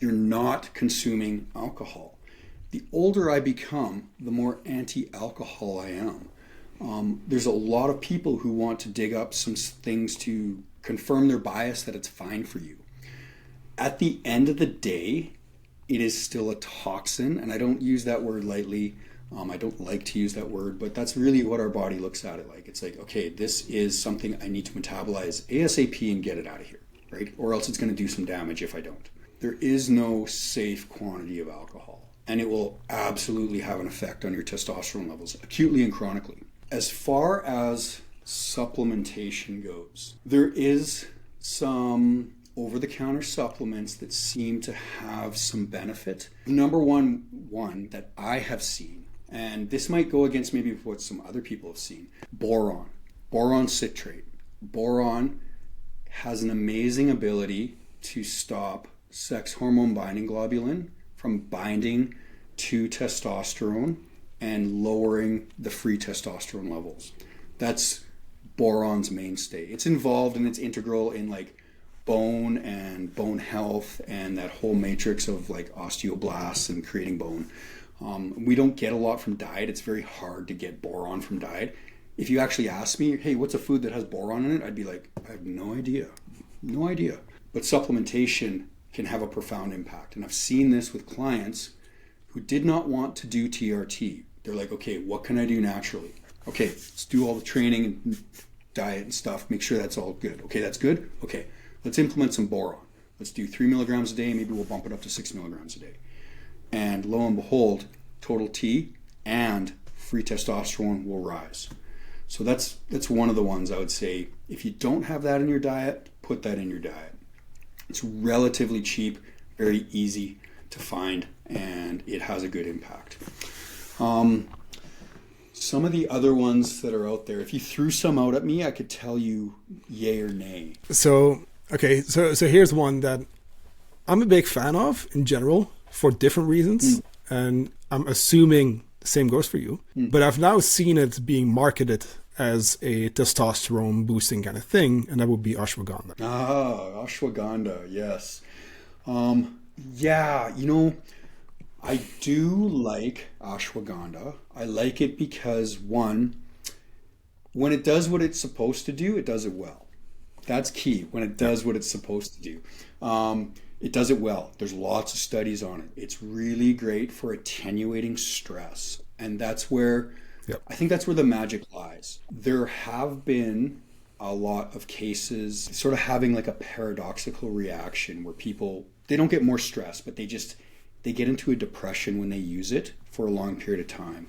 you're not consuming alcohol. The older I become, the more anti-alcohol I am. There's a lot of people who want to dig up some things to confirm their bias that it's fine for you. At the end of the day, it is still a toxin, and I don't use that word lightly. I don't like to use that word, but that's really what our body looks at it like. It's like, okay, this is something I need to metabolize ASAP and get it out of here, right? Or else it's going to do some damage if I don't. There is no safe quantity of alcohol, and it will absolutely have an effect on your testosterone levels, acutely and chronically. As far as supplementation goes, there is some over-the-counter supplements that seem to have some benefit. The number one that I have seen, and this might go against maybe what some other people have seen, boron citrate. Boron has an amazing ability to stop sex hormone binding globulin from binding to testosterone and lowering the free testosterone levels. That's boron's mainstay. It's involved and it's integral in like bone and bone health and that whole matrix of like osteoblasts and creating bone. We don't get a lot from diet. It's very hard to get boron from diet. If you actually ask me, hey, what's a food that has boron in it? I'd be like, I have no idea. No idea. But supplementation can have a profound impact. And I've seen this with clients who did not want to do TRT. They're like, okay, what can I do naturally? Okay, let's do all the training and diet and stuff. Make sure that's all good. Okay, that's good. Okay, let's implement some boron. Let's do 3 milligrams a day. Maybe we'll bump it up to 6 milligrams a day. And lo and behold, total T and free testosterone will rise. So that's one of the ones I would say, if you don't have that in your diet, put that in your diet. It's relatively cheap, very easy to find, and it has a good impact. Some of the other ones that are out there, if you threw some out at me, I could tell you yay or nay. So here's one that I'm a big fan of in general for different reasons, and I'm assuming the same goes for you. But I've now seen it being marketed as a testosterone boosting kind of thing, and that would be ashwagandha. Ashwagandha, yes. Yeah, I do like ashwagandha. I like it because, one, when it does what it's supposed to do, it does it well. That's key. When it does what it's supposed to do, it does it well. There's lots of studies on it. It's really great for attenuating stress. And that's where, I think that's where the magic lies. There have been a lot of cases sort of having like a paradoxical reaction where people, they don't get more stress, but they get into a depression when they use it for a long period of time.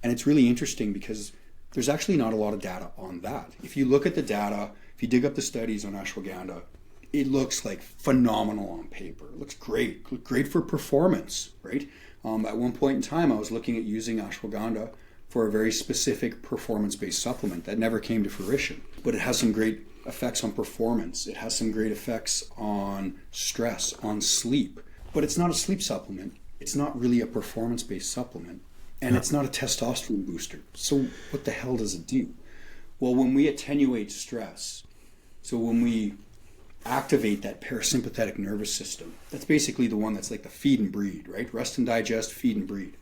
And it's really interesting because there's actually not a lot of data on that. If you look at the data, if you dig up the studies on ashwagandha, it looks like phenomenal on paper. It looks great for performance, right? At one point in time, I was looking at using ashwagandha for a very specific performance-based supplement that never came to fruition. But it has some great effects on performance. It has some great effects on stress, on sleep. But it's not a sleep supplement. It's not really a performance-based supplement. And it's not a testosterone booster. So what the hell does it do? Well, when we attenuate stress, so when we activate that parasympathetic nervous system, that's basically the one that's like the feed and breed, right? Rest and digest, feed and breed.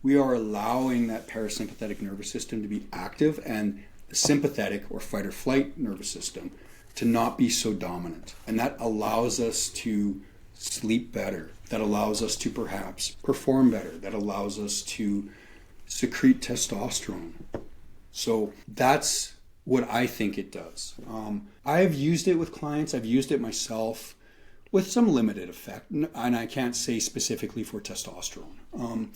We are allowing that parasympathetic nervous system to be active and the sympathetic or fight or flight nervous system to not be so dominant. And that allows us to sleep better. That allows us to perhaps perform better. That allows us to secrete testosterone. So that's what I think it does. I've used it with clients. I've used it myself with some limited effect. And I can't say specifically for testosterone.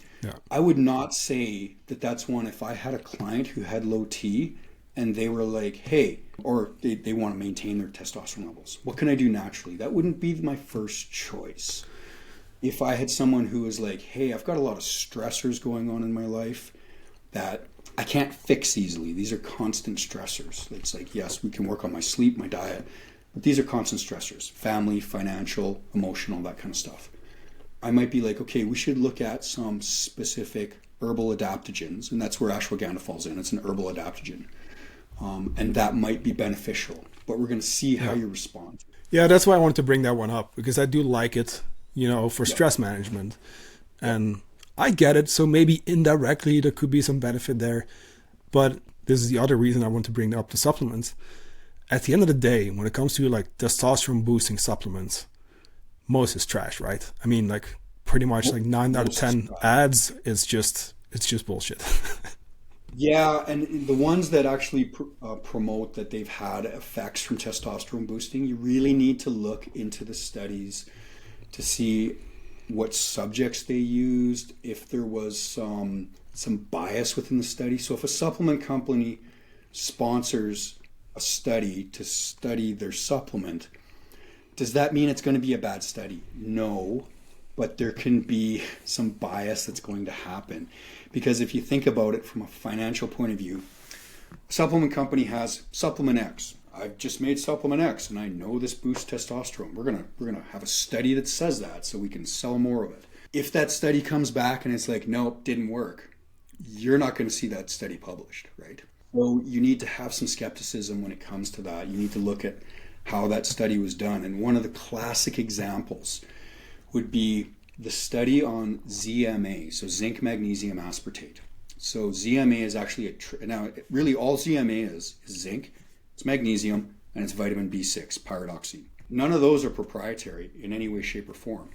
I would not say that that's one, if I had a client who had low T and they were like, hey, or they want to maintain their testosterone levels, what can I do naturally? That wouldn't be my first choice. If I had someone who was like, hey, I've got a lot of stressors going on in my life that I can't fix easily. These are constant stressors. It's like, yes, we can work on my sleep, my diet, but these are constant stressors, family, financial, emotional, that kind of stuff. I might be like, okay, we should look at some specific herbal adaptogens, and that's where ashwagandha falls in. It's an herbal adaptogen. And that might be beneficial, but we're going to see how you respond. Yeah, that's why I wanted to bring that one up, because I do like it, for stress management. And I get it. So maybe indirectly there could be some benefit there. But this is the other reason I want to bring up the supplements. At the end of the day, when it comes to like testosterone boosting supplements, most is trash, right? I mean, like pretty much like 9 out of 10 ads is just bullshit. Yeah, and the ones that actually promote that they've had effects from testosterone boosting, you really need to look into the studies to see what subjects they used, if there was some bias within the study. So if a supplement company sponsors a study to study their supplement, does that mean it's going to be a bad study? No, but there can be some bias that's going to happen. Because if you think about it from a financial point of view, a supplement company has supplement X. I've just made supplement X and I know this boosts testosterone. We're gonna have a study that says that so we can sell more of it. If that study comes back and it's like, nope, didn't work, you're not going to see that study published, right? So you need to have some skepticism when it comes to that. You need to look at how that study was done. And one of the classic examples would be the study on ZMA, so zinc magnesium aspartate. So ZMA is actually now really all ZMA is zinc, it's magnesium, and it's vitamin B6, pyridoxine. None of those are proprietary in any way, shape, or form.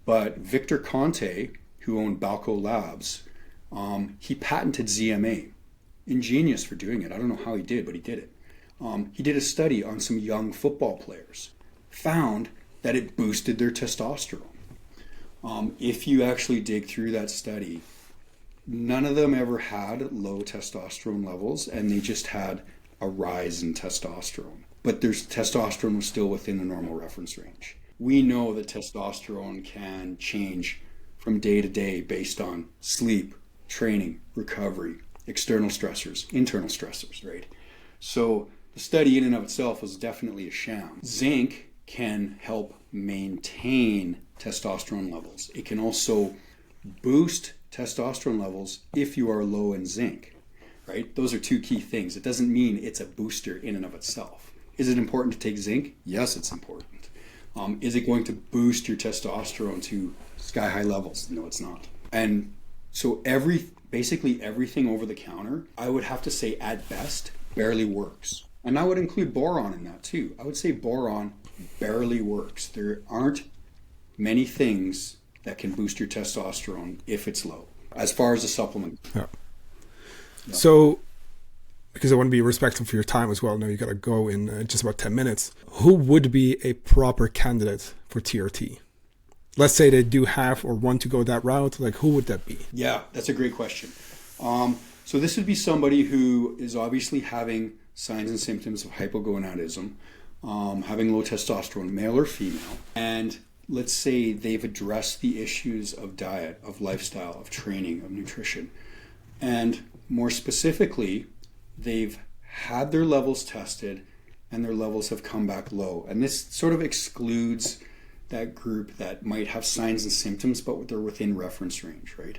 But Victor Conte, who owned Balco Labs, he patented ZMA. Ingenious for doing it. I don't know how he did, but he did it. He did a study on some young football players, found that it boosted their testosterone. If you actually dig through that study, none of them ever had low testosterone levels, and they just had a rise in testosterone. But their testosterone was still within the normal reference range. We know that testosterone can change from day to day based on sleep, training, recovery, external stressors, internal stressors, right? So the study in and of itself was definitely a sham. Zinc can help maintain testosterone levels. It can also boost testosterone levels if you are low in zinc, right? Those are two key things. It doesn't mean it's a booster in and of itself. Is it important to take zinc? Yes, it's important. Is it going to boost your testosterone to sky high levels? No, it's not. And so basically everything over the counter, I would have to say at best, barely works. And I would include boron in that too. I would say boron barely works. There aren't many things that can boost your testosterone if it's low, as far as a supplement. Yeah. So, because I want to be respectful for your time as well, now you got to go in just about 10 minutes. Who would be a proper candidate for TRT? Let's say they do have or want to go that route, like who would that be? Yeah, that's a great question. So this would be somebody who is obviously having signs and symptoms of hypogonadism, having low testosterone, male or female, and let's say they've addressed the issues of diet, of lifestyle, of training, of nutrition, and more specifically, they've had their levels tested and their levels have come back low. And this sort of excludes that group that might have signs and symptoms, but they're within reference range, right?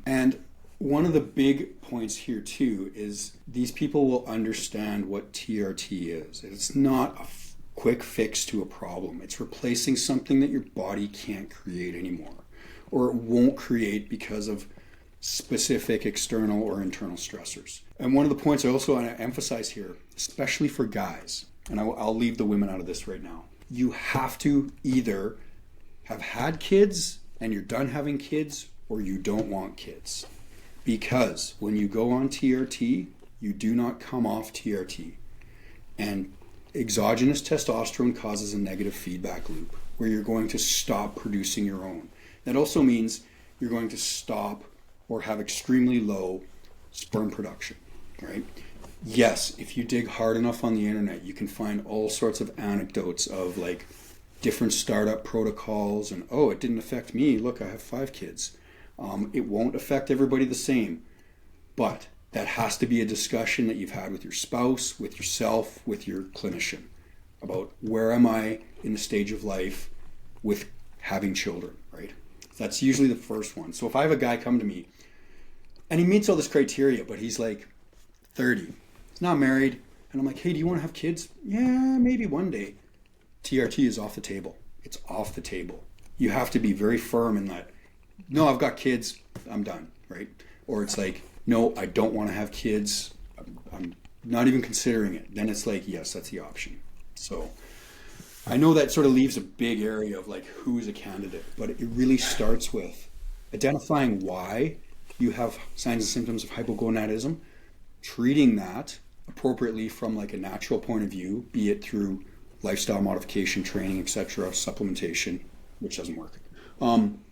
And one of the big points here too is these people will understand what TRT is. It's not a quick fix to a problem. It's replacing something that your body can't create anymore, or it won't create because of specific external or internal stressors. And one of the points I also want to emphasize here, especially for guys, and I'll leave the women out of this right now, you have to either have had kids and you're done having kids, or you don't want kids. Because when you go on TRT, you do not come off TRT. And exogenous testosterone causes a negative feedback loop where you're going to stop producing your own. That also means you're going to stop or have extremely low sperm production, right? Yes, if you dig hard enough on the internet, you can find all sorts of anecdotes of like different startup protocols and, oh, it didn't affect me. Look, I have 5 kids. It won't affect everybody the same, but that has to be a discussion that you've had with your spouse, with yourself, with your clinician about where am I in the stage of life with having children, right? That's usually the first one. So if I have a guy come to me and he meets all this criteria, but he's like 30, he's not married, and I'm like, hey, do you want to have kids? Yeah, maybe one day. TRT is off the table. It's off the table. You have to be very firm in that, no, I've got kids, I'm done, right? Or it's like, no, I don't want to have kids, I'm not even considering it. Then it's like, yes, that's the option. So I know that sort of leaves a big area of like who is a candidate, but it really starts with identifying why you have signs and symptoms of hypogonadism, treating that appropriately from like a natural point of view, be it through lifestyle modification, training, etc., supplementation, which doesn't work.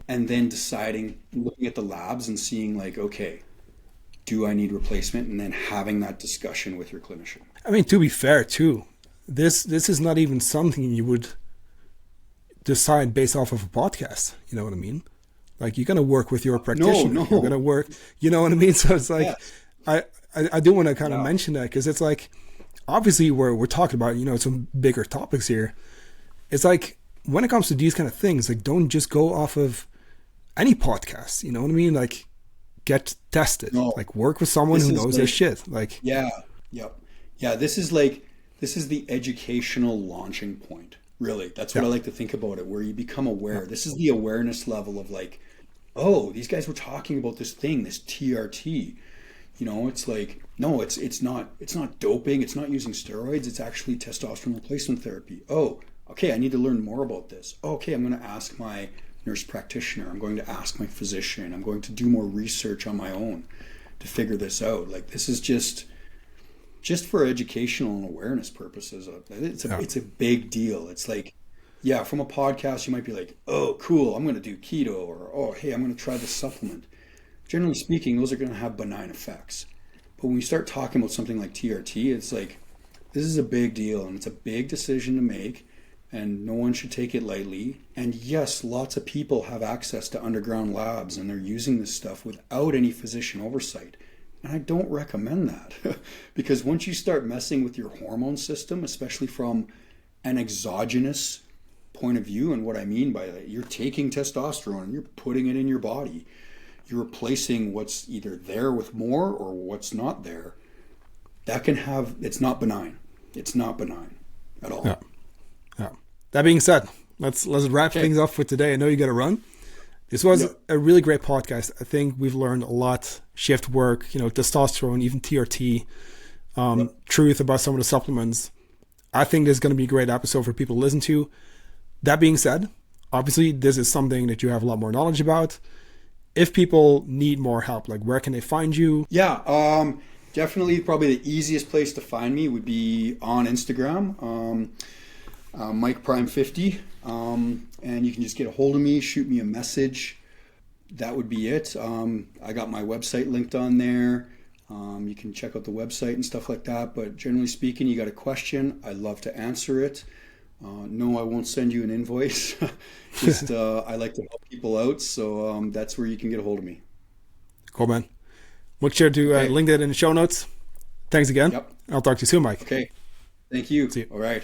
And then deciding, looking at the labs and seeing like, okay, do I need replacement? And then having that discussion with your clinician. I mean, to be fair too, this is not even something you would decide based off of a podcast. You know what I mean? Like you're going to work with your practitioner. No. You're going to work, you know what I mean? So it's like, yeah. I do want to kind of mention that because it's like, obviously we're talking about, you know, some bigger topics here. It's like, when it comes to these kind of things, like don't just go off of any podcast, you know what I mean? Like get tested. No, Like work with someone this who is knows their like, shit. Like, yeah, yep. Yeah, this is the educational launching point. Really, that's what yeah, I like to think about it, where you become aware. This is the awareness level of like, oh, these guys were talking about this thing, this TRT. It's like, no, it's not doping, it's not using steroids, it's actually testosterone replacement therapy. Oh, okay, I need to learn more about this. Okay, I'm going to ask my nurse practitioner, I'm going to ask my physician, I'm going to do more research on my own to figure this out. Like, this is just for educational and awareness purposes. yeah, It's a big deal. It's like, yeah, from a podcast you might be like, oh cool, I'm going to do keto, or oh hey, I'm going to try this supplement. Generally speaking, those are going to have benign effects. But when we start talking about something like TRT, it's like, this is a big deal, and it's a big decision to make, and no one should take it lightly. And yes, lots of people have access to underground labs, and they're using this stuff without any physician oversight. And I don't recommend that because once you start messing with your hormone system, especially from an exogenous point of view, and what I mean by that, you're taking testosterone and you're putting it in your body. You're replacing what's either there with more or what's not there. It's not benign. It's not benign at all. yeah, yeah. That being said, let's wrap Okay. things up for today. I know you got to run. This was Yep. a really great podcast. I think we've learned a lot. Shift work, testosterone, even TRT, Yep. truth about some of the supplements. I think this is going to be a great episode for people to listen to. That being said, obviously this is something that you have a lot more knowledge about. If people need more help, like where can they find you? Yeah, definitely probably the easiest place to find me would be on Instagram, Mike Prime 50. And you can just get a hold of me, shoot me a message. That would be it. I got my website linked on there. You can check out the website and stuff like that. But generally speaking, you got a question, I'd love to answer it. No, I won't send you an invoice. Just I like to help people out, so that's where you can get a hold of me. Cool, man. Make sure to Okay. link that in the show notes. Thanks again. Yep. I'll talk to you soon, Mike. Okay. Thank you. See you. All right.